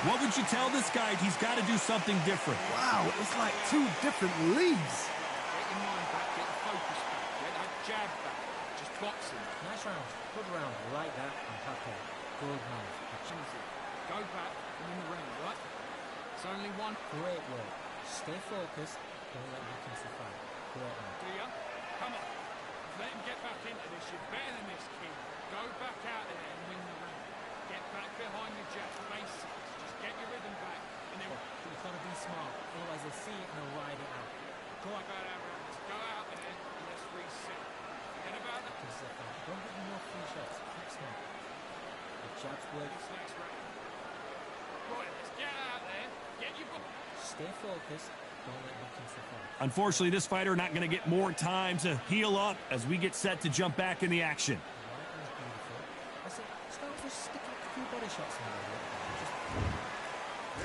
What would you tell this guy? He's got to do something different. Wow, it's like two different leagues. Get your mind back, get the focus back, get that jab back. Just boxing. Nice round. Good round. Like that. I'm happy. Good man. Go back and in the ring, right? It's only one. Great work. Stay focused. Don't let back into the fight. Great man. Do ya? Come on. Let him get back into this. You're better than this, kid. Go back out there and win the round. Get back behind the jab. Basics. Just get your rhythm back. And then You've got to be smart. Otherwise they'll see it and they'll ride it out. go about our round. Let's go out there and let's reset. Forget about that. Don't give them more free shots. Keep smart. The jabs work. This next round. Right, let's get out there. Get your ball. Stay focused. Don't let back into the fight. Unfortunately, this fighter not going to get more time to heal up as we get set to jump back in the action. Right, that's beautiful. I said, start with sticking a few body shots in there.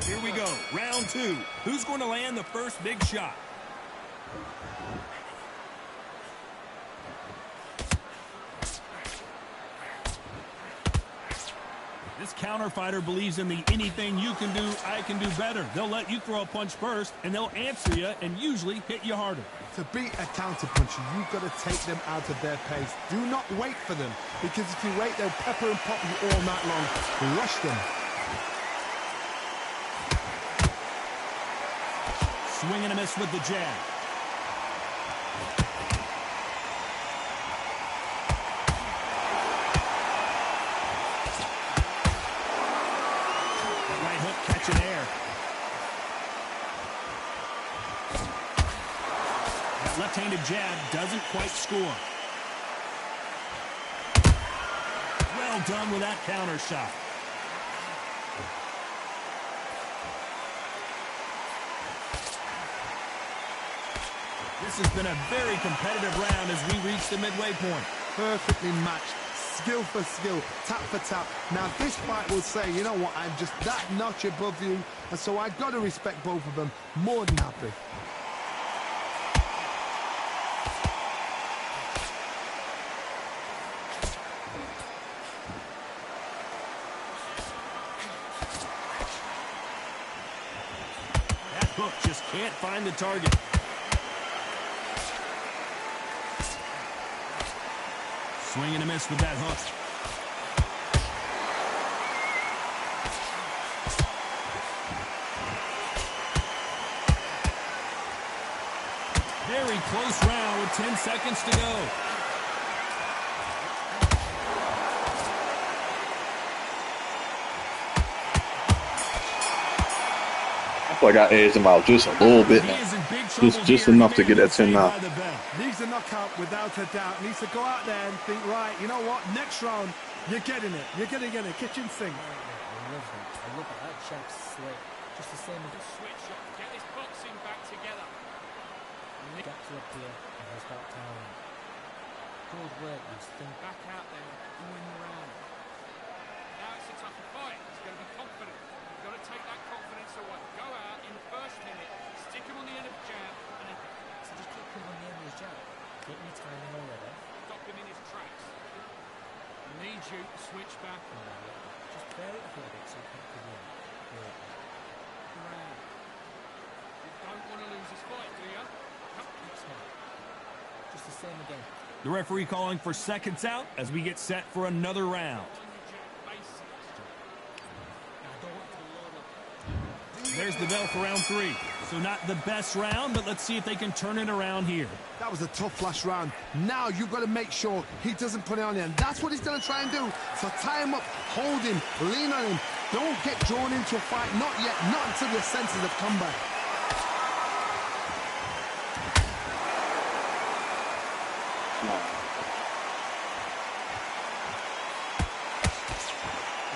Here we go, round two. Who's going to land the first big shot? This counter fighter believes in the anything you can do, I can do better. They'll let you throw a punch first, and they'll answer you and usually hit you harder. To beat a counter puncher, you've got to take them out of their pace. Do not wait for them, because if you wait, they'll pepper and pop you all night long. Rush them. Swing and a miss with the jab. That right hook catching air. That left-handed jab doesn't quite score. Well done with that counter shot. This has been a very competitive round as we reach the midway point. Perfectly matched, skill for skill, tap for tap. Now this fight will say, you know what, I'm just that notch above you, and so I've got to respect both of them. More than happy. That hook just can't find the target. Swing and a miss with that hook. Very close round with 10 seconds to go. I feel like I edged him out just a little bit now. Just enough to get that 10 now. Needs a knockout without a doubt. Needs to go out there and think, right, you know what, next round, you're getting it. You're going to get it. Kitchen sink. I love that. I love that. That jab's slick. Just the same as Switch up. Get this boxing back together. here and he'll start towering. Good work, Reese. Think Back out there and win the round. Now it's a tougher fight. He's going to be confident. You've got to take that confidence away. Go out in the first minute, stick him on the end of the jab, and then so just keep him on the end of his jab. Get me timing already. stop him in his tracks. I need you to switch back. Just bear it up a bit so you can come in. Good. Around. You don't want to lose this fight, do you? It's not. Just the same again. The referee calling for seconds out as we get set for another round. There's the bell for round 3. So not the best round, but let's see if they can turn it around here. That was a tough last round. Now you've got to make sure he doesn't put it on you, and that's what he's going to try and do. So tie him up, hold him, lean on him. Don't get drawn into a fight. Not yet. Not until your senses have come back.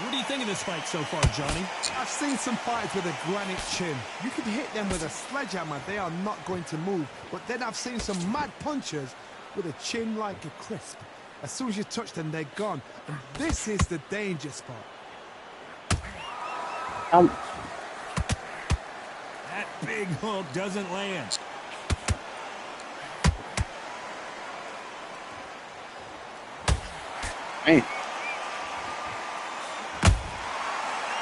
What do you think of this fight so far, Johnny? I've seen some fighters with a granite chin. You can hit them with a sledgehammer, they are not going to move. But then I've seen some mad punchers with a chin like a crisp. As soon as you touch them, they're gone. And this is the danger spot. That big hook doesn't land. Hey.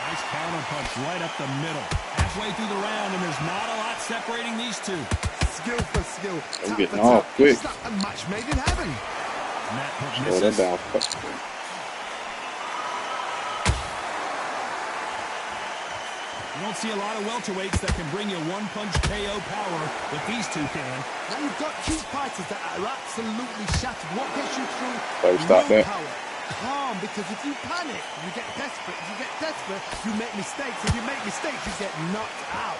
Nice counter punch right up the middle. Halfway through the round, and there's not a lot separating these two. Skill for skill. I'm getting off quick. It's like a match made in heaven. And that hook Slow that misses. down. You don't see a lot of welterweights that can bring you one-punch KO power, but these two can. Now you've got two fighters that are absolutely shattered. What gets you through? Better stop that. Power. Calm, because if you panic, you get desperate. If you get desperate, you make mistakes. If you make mistakes, you get knocked out.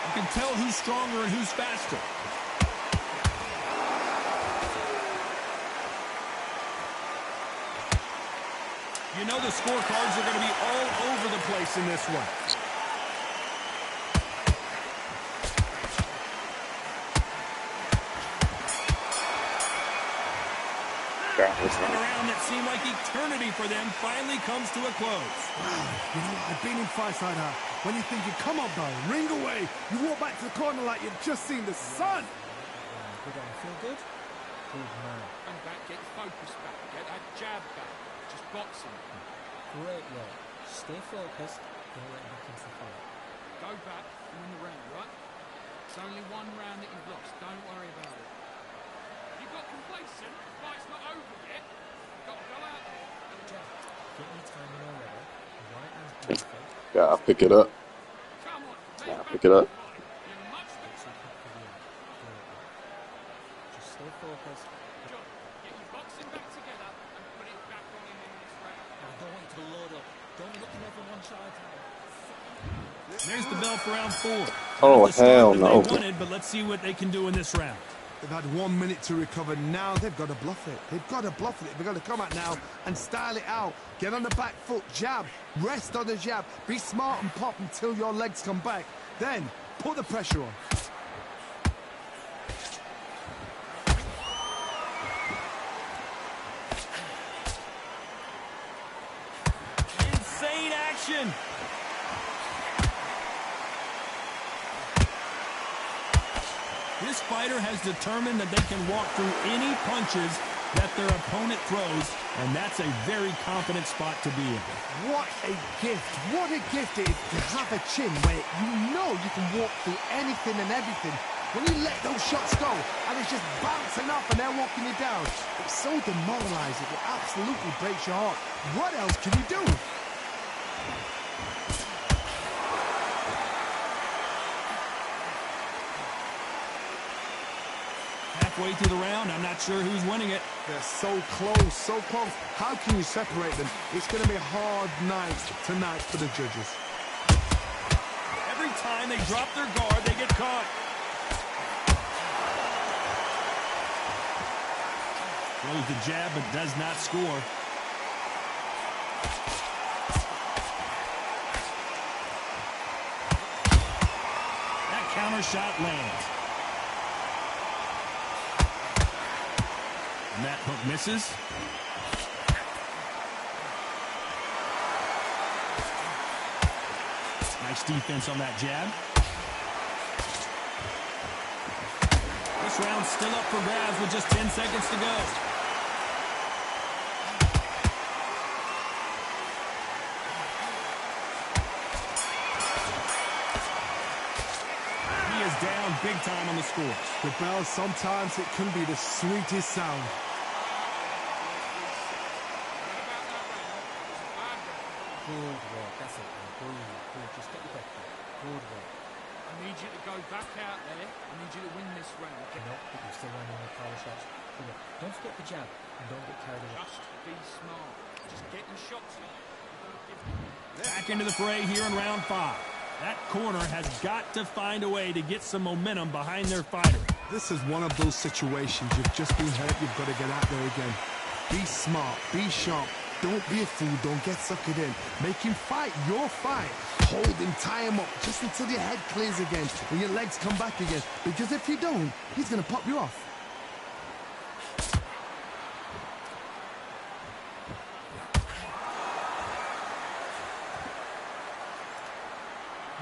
You can tell who's stronger and who's faster. You know the scorecards are going to be all over the place in this one. A round that seemed like eternity for them finally comes to a close. Wow, you know, I've been in fights like that. When you're thinking, come on, bro, ring away. You walk back to the corner like you've just seen the sun. Good on. Feel good? Good man. And back, get focused back, get that jab back. Just boxing. Great work. Stay focused. Don't let back into the fight. Go back and win the round, right? It's only one round that you've lost. Don't worry about it. You got complacent. The fight's not over yet. You've got to go out there. Jab. Get me timing already. Right hand's perfect. Yeah, I'll pick it up. Come on. Yeah, I'll pick it up. You're much better. So you can come in. Great. Just stay focused. John, get your boxing back together and put it back on him in this round. Now don't want to load up. Don't be looking over one side time. There's the bell for round 4. Oh, Not the start hell that no. they wanted, but let's see what they can do in this round. They've had 1 minute to recover. Now they've got to bluff it. They've got to bluff it. They've got to come out now and style it out. Get on the back foot, jab, rest on the jab. Be smart and pop until your legs come back. Then put the pressure on. Insane action. This fighter has determined that they can walk through any punches that their opponent throws, and that's a very confident spot to be in. What a gift. What a gift it is to have a chin where you know you can walk through anything and everything. When you let those shots go and it's just bouncing up and they're walking you down, it's so demoralizing. It absolutely breaks your heart. What else can you do? Halfway through the round, I'm not sure who's winning it. They're so close, so close. How can you separate them? It's going to be a hard night tonight for the judges. Every time they drop their guard, they get caught. Throws the jab, but does not score. counter shot lands. And that hook misses. Nice defense on that jab. This round's still up for grabs with just 10 seconds to go. He is down big time on the scores. The bell, sometimes it can be the sweetest sound. Good work. That's it. Good. Just get your breath back. Good work. I need you to go back out there. I need you to win this round. No, but you're still landing your power shots. Good work. Don't forget the jab and don't get carried away. Just be smart. Just get your shots in. Back into the fray here in round 5. That corner has got to find a way to get some momentum behind their fighter. This is one of those situations. You've just been hurt. You've got to get out there again. Be smart. Be sharp. Don't be a fool. Don't get suckered in. Make him fight your fight. Hold him, tie him up just until your head clears again and your legs come back again. Because if you don't, he's going to pop you off.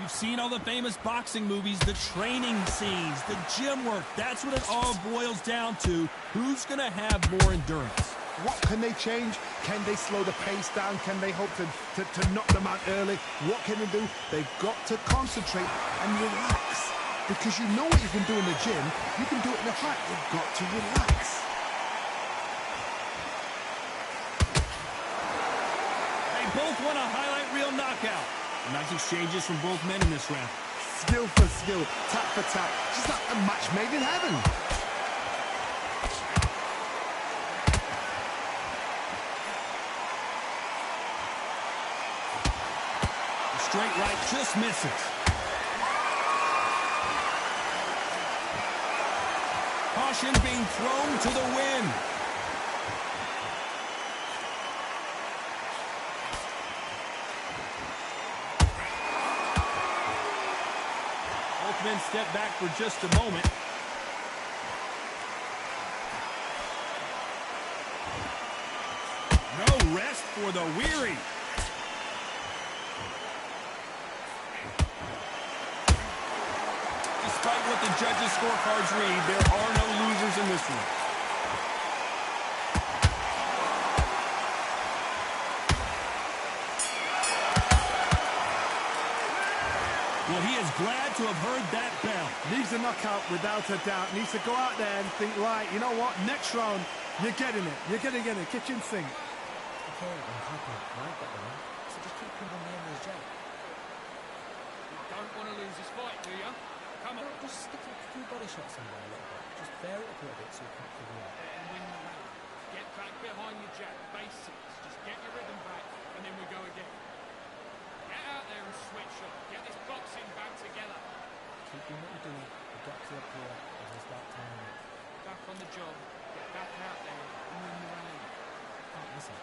You've seen all the famous boxing movies, the training scenes, the gym work. That's what it all boils down to. Who's going to have more endurance? What can they change? Can they slow the pace down? Can they hope to knock them out early? What can they do? They've got to concentrate and relax. Because you know what you can do in the gym, you can do it in the fight. You've got to relax. They both want a highlight reel knockout. Nice exchanges from both men in this round. Skill for skill, tap for tap. Just like a match made in heaven. Straight right just misses. Caution being thrown to the wind. Both men step back for just a moment. No rest for the weary. Despite what the judges' scorecards read, there are no losers in this one. Well, he is glad to have heard that bell. Needs a knockout without a doubt. Needs to go out there and think, right, you know what? Next round, you're getting it. You're going to get it. Kitchen sink. Okay, I'm happy. Like that one. So just keep putting me in those jab. You don't want to lose this fight, do you? Come on. Just stick a few body shots in there a little bit. Just bear it up a little bit so you can't figure out. And win the round. Get back behind your jab. Basics. Just get your rhythm back, and then we go again. Get out there and switch up. Get this boxing back together. Keep doing what you're doing. You got to up here as we start timing it. Back on the job. Get back out there and win the round. Oh, listen.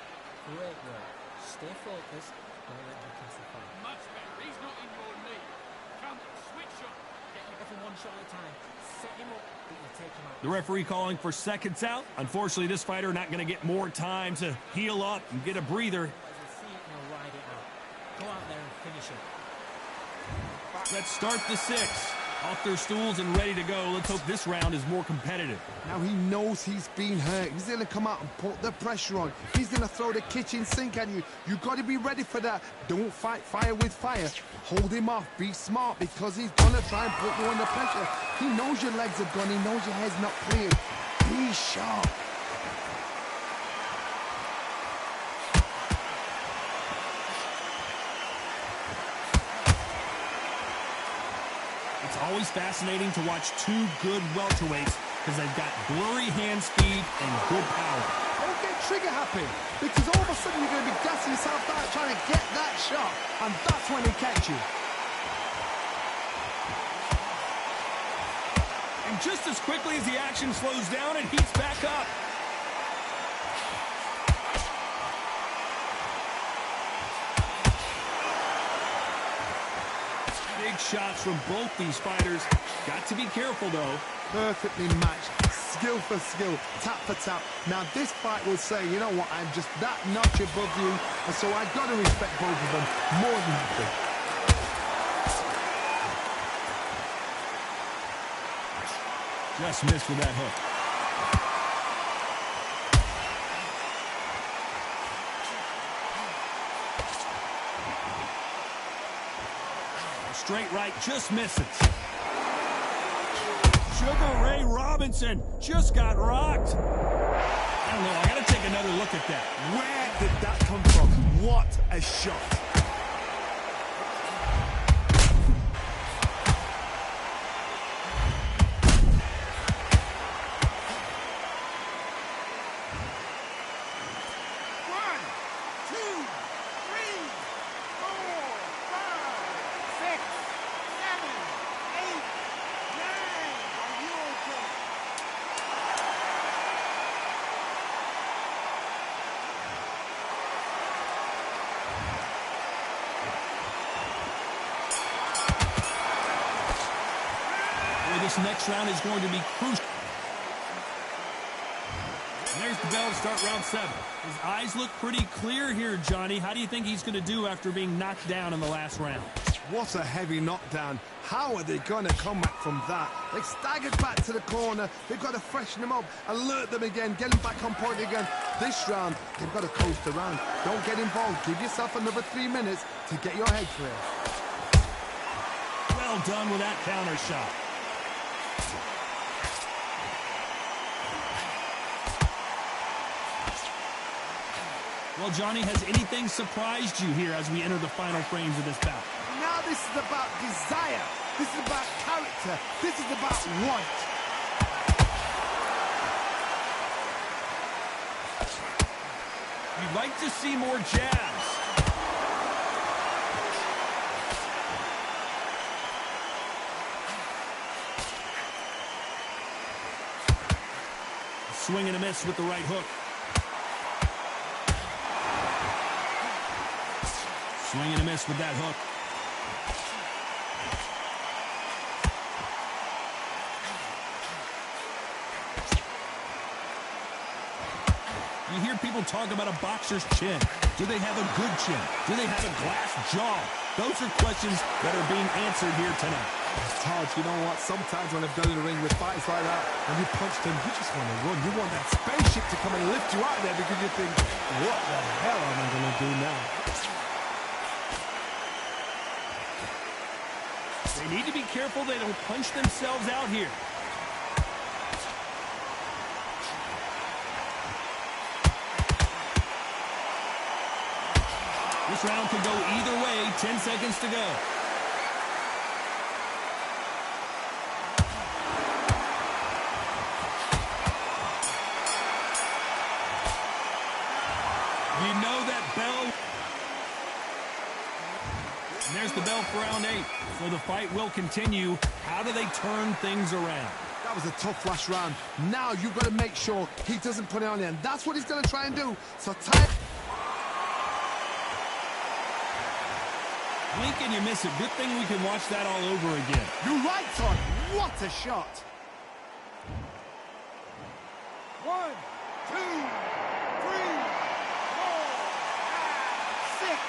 Great work. Stay focused. Don't let him cancel the fight. Much better. He's not in your league. Come on, switch up. Get your Every one shot at a time. Set him up, but you take him out. The referee calling for seconds out. Unfortunately, this fighter not going to get more time to heal up and get a breather. See it now, ride it out. Go out there and finish it. Let's start the 6. Off their stools and ready to go. Let's hope this round is more competitive. Now he knows he's been hurt. He's going to come out and put the pressure on. He's going to throw the kitchen sink at you. You've got to be ready for that. Don't fight fire with fire. Hold him off. Be smart because he's going to try and put you under pressure. He knows your legs have gone. He knows your head's not cleared. Be sharp. It's always fascinating to watch two good welterweights because they've got blurry hand speed and good power. Don't get trigger happy because all of a sudden you're going to be gassing yourself out trying to get that shot, and that's when he catch you. And just as quickly as the action slows down, it heats back up. Big Big shots from both these fighters. Got to be careful, though. Perfectly matched, skill for skill, tap for tap. Now this fight will say, you know what, I'm just that notch above you, and so I've got to respect both of them more than happy. Just missed with that hook. Straight right, just misses. Sugar Ray Robinson just got rocked. I don't know, I gotta take another look at that. Where did that come from? What a shot. This next round is going to be crucial. And there's the bell to start round 7. His eyes look pretty clear here, Johnny. How do you think he's going to do after being knocked down in the last round? What a heavy knockdown. How are they going to come back from that? They staggered back to the corner. They've got to freshen them up, alert them again, get them back on point again. This round, they've got to coast around. Don't get involved. Give yourself another 3 minutes to get your head clear. Well done with that counter shot. Well, Johnny, has anything surprised you here as we enter the final frames of this bout? Now this is about desire. This is about character. This is about want. You'd like to see more jabs. Swing and a miss with the right hook. Swing and a miss with that hook. You hear people talk about a boxer's chin. Do they have a good chin? Do they have a glass jaw? Those are questions that are being answered here tonight. Taj, you know what? Sometimes when I've done in the ring with fights like that, and you punch them, you just want to run. You want that spaceship to come and lift you out there because you think, what the hell am I going to do now? They need to be careful they don't punch themselves out here. This round could go either way. 10 seconds to go. You know that bell. And there's the bell for round 8. So the fight will continue. How do they turn things around? That was a tough last round. Now you've got to make sure he doesn't put it on the end. That's what he's going to try and do. So time. Blink and you miss it. Good thing we can watch that all over again. You're right, Todd. What a shot. 1, 2, 3, 4, 5, 6.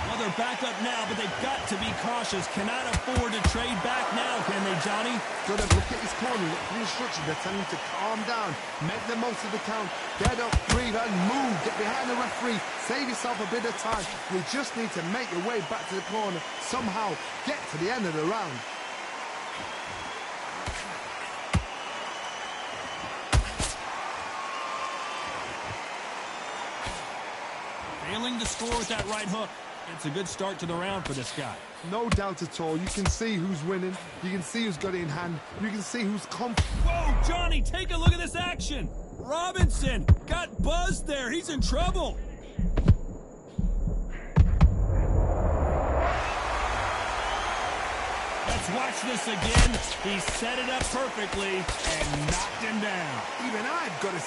Well, they're back up now, but they've got to be cautious. Cannot afford to trade back now, can they, Johnny? Got to look at his corner, look for the instructions. They're telling him to calm down, make the most of the count, get up, breathe, and move. Get behind the referee, save yourself a bit of time. You just need to make your way back to the corner, somehow get to the end of the round. Failing to score with that right hook. It's a good start to the round for this guy. No doubt at all. You can see who's winning. You can see who's got it in hand. You can see who's Whoa, Johnny, take a look at this action. Robinson got buzzed there. He's in trouble. Let's watch this again. He set it up perfectly and knocked him down. Even I've got to...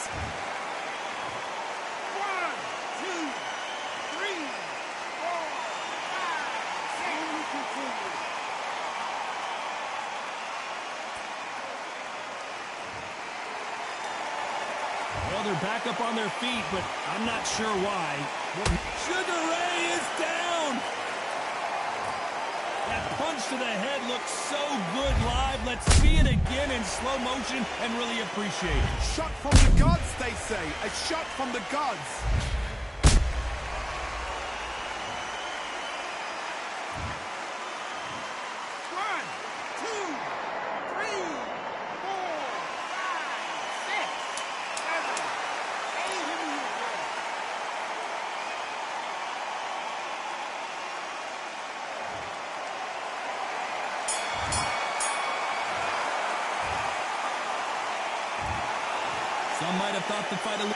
they're back up on their feet, but I'm not sure why. Sugar Ray is down! That punch to the head looks so good live. Let's see it again in slow motion and really appreciate it. Shot from the gods, they say. A shot from the gods. Some might have thought the fight a little...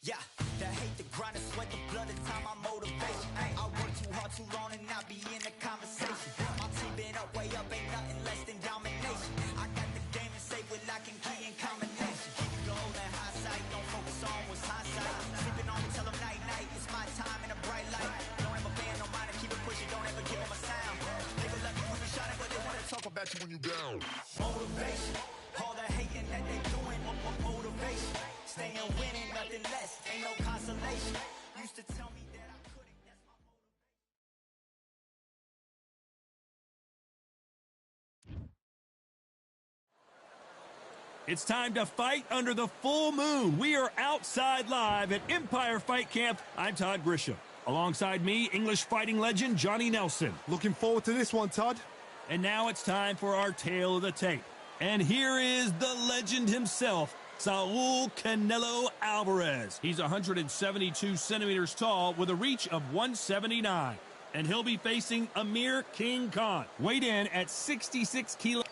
Yeah, the hate, the grind, the sweat, the blood, the time, my motivation. I work too hard, too long, and not be in the conversation. My team been up, way up, ain't nothing less than domination. I got the game and safe with lock and key and combination. Keep it gold and high sight, don't focus on what's hindsight. Sleeping on me, tell them night, night, it's my time in a bright light. Don't ever band, no mind, keep it pushing, don't ever give them a sound. They will let me when you shining, but they wanna talk about you when you down. Motivation, all the hating that they doing, motivation. Staying winning, nothing less, ain't no consolation. Used to tell me that I couldn't, that's my motivation. It's time to fight under the full moon. We are outside live at Empire Fight Camp. I'm Todd Grisham. Alongside me, English fighting legend Johnny Nelson. Looking forward to this one, Todd. And now it's time for our tale of the tape. And here is the legend himself, Saul Canelo Alvarez. He's 172 centimeters tall with a reach of 179. And he'll be facing Amir King Khan, weighed in at 66 kilos.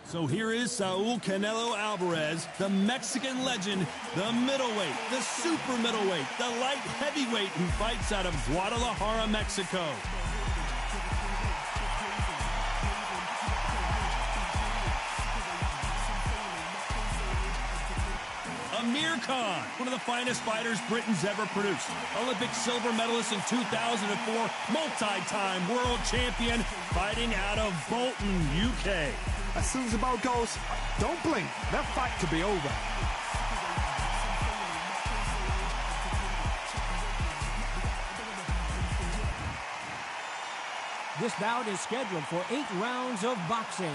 So here is Saul Canelo Alvarez, the Mexican legend, the middleweight, the super middleweight, the light heavyweight who fights out of Guadalajara, Mexico. Amir Khan, one of the finest fighters Britain's ever produced. Olympic silver medalist in 2004, multi-time world champion, fighting out of Bolton, UK. As soon as the bell goes, don't blink. That fight could be over. This bout is scheduled for 8 rounds of boxing.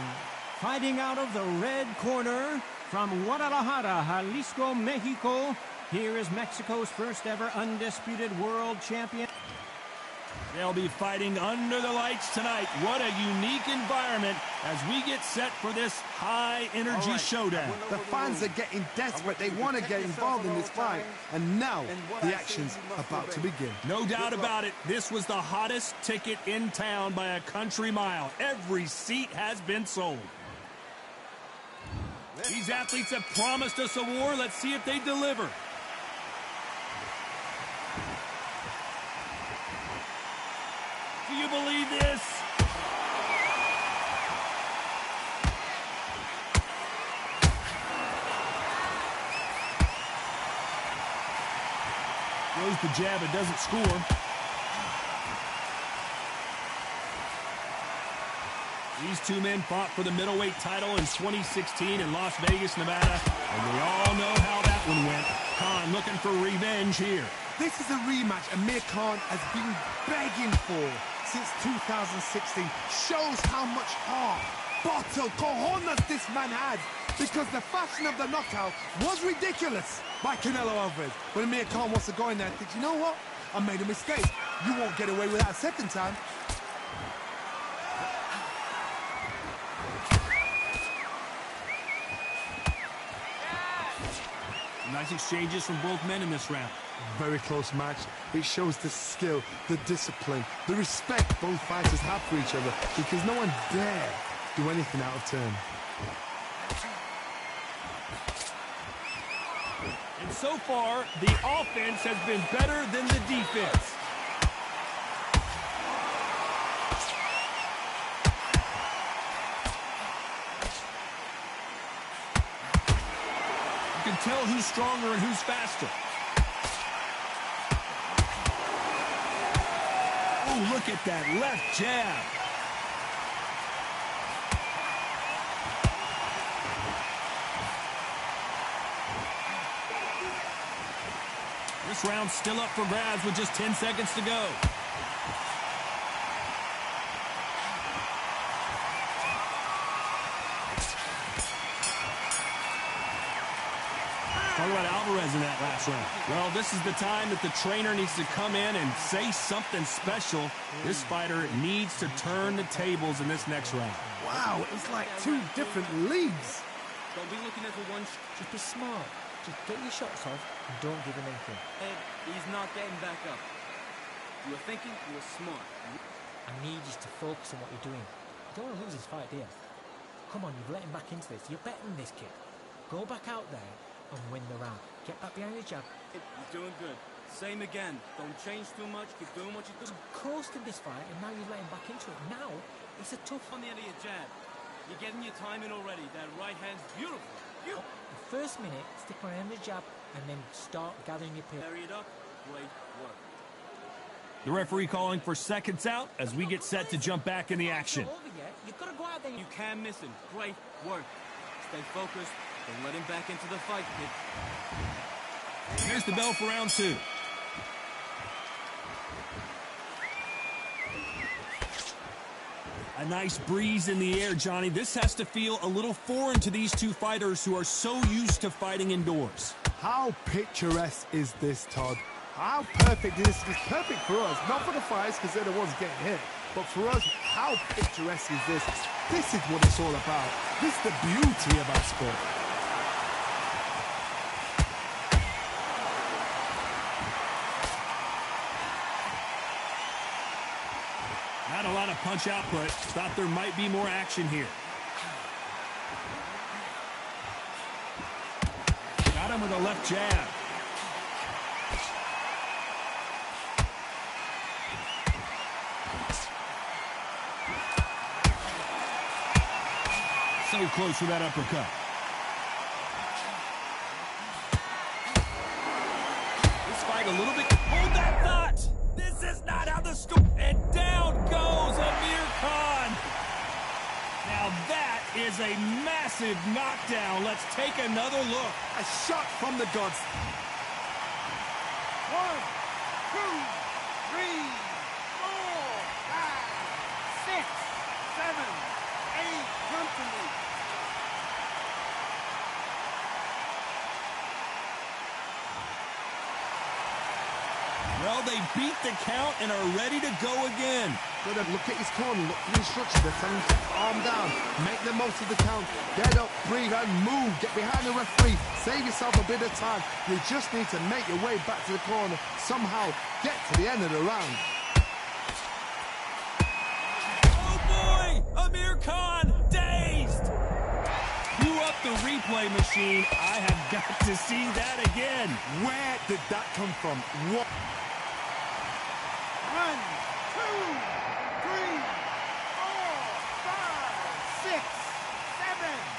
Fighting out of the red corner, from Guadalajara, Jalisco, Mexico, here is Mexico's first ever undisputed world champion. They'll be fighting under the lights tonight. What a unique environment as we get set for this high-energy showdown. The fans are getting desperate. They want to get involved in this fight. And now the action's about to begin. No doubt about it. This was the hottest ticket in town by a country mile. Every seat has been sold. These athletes have promised us a war. Let's see if they deliver. Do you believe this? Throws the jab, it doesn't score. These two men fought for the middleweight title in 2016 in Las Vegas, Nevada, and we all know how that one went. Khan looking for revenge here. This is a rematch Amir Khan has been begging for since 2016. Shows how much heart, bottle, cojones this man had, because the fashion of the knockout was ridiculous by Canelo Alvarez. But Amir Khan wants to go in there and think, you know what? I made a mistake. You won't get away with that a second time. Nice exchanges from both men in this round. Very close match. It shows the skill, the discipline, the respect both fighters have for each other, because no one dare do anything out of turn. And so far, the offense has been better than the defense. You can tell who's stronger and who's faster. Oh, look at that left jab. This round's still up for grabs with just 10 seconds to go. Talk about Alvarez in that last round. Well, this is the time that the trainer needs to come in and say something special. This fighter needs to turn the tables in this next round. Wow, it's like two different leagues. Don't be looking at the one. Just be smart. Just get your shots off and don't give him anything. Ed, he's not getting back up. You were thinking, you were smart. I need you to focus on what you're doing. You don't want to lose this fight, do you? Come on, you've let him back into this. You're better than this kid. Go back out there and win the round. Get back behind the jab. You're doing good. Same again. Don't change too much. Keep doing what you're doing. Coasted this fight, and now you're letting back into it. Now, it's a tough On the end of your jab. You're getting your time in already. That right hand's beautiful. The first minute, stick around the jab, and then start gathering your pace. Carry it up. Great work. The referee calling for seconds out as we get set to jump back in the action. It's not over yet. You've got to go out there. You can't miss him. Great work. Stay focused. Don't let him back into the fight, kid. Here's the bell for round 2. A nice breeze in the air, Johnny. This has to feel a little foreign to these two fighters who are so used to fighting indoors. How picturesque is this, Todd? How perfect is this? It's perfect for us, not for the fighters because they're the ones getting hit, but for us, how picturesque is this? This is what it's all about. This is the beauty of our sport. Not a lot of punch output. Thought there might be more action here. Got him with a left jab. So close for that uppercut. This fight a little bit. Hold that thought. This is not how the story. And down goes Amir Khan. Now that is a massive knockdown. Let's take another look. A shot from the gods. 1, 2, 3, 4, 5, 6, 7, 8. Come to me. Well, they beat the count and are ready to go again. Good, look at his corner, look for the instructions. They're telling him to arm down, make the most of the count, get up, breathe and move, get behind the referee, save yourself a bit of time. You just need to make your way back to the corner, somehow get to the end of the round. Oh boy, Amir Khan, dazed. Cue up the replay machine. I have got to see that again. Where did that come from? What? 1, 2, 3, 4, 5, 6, 7,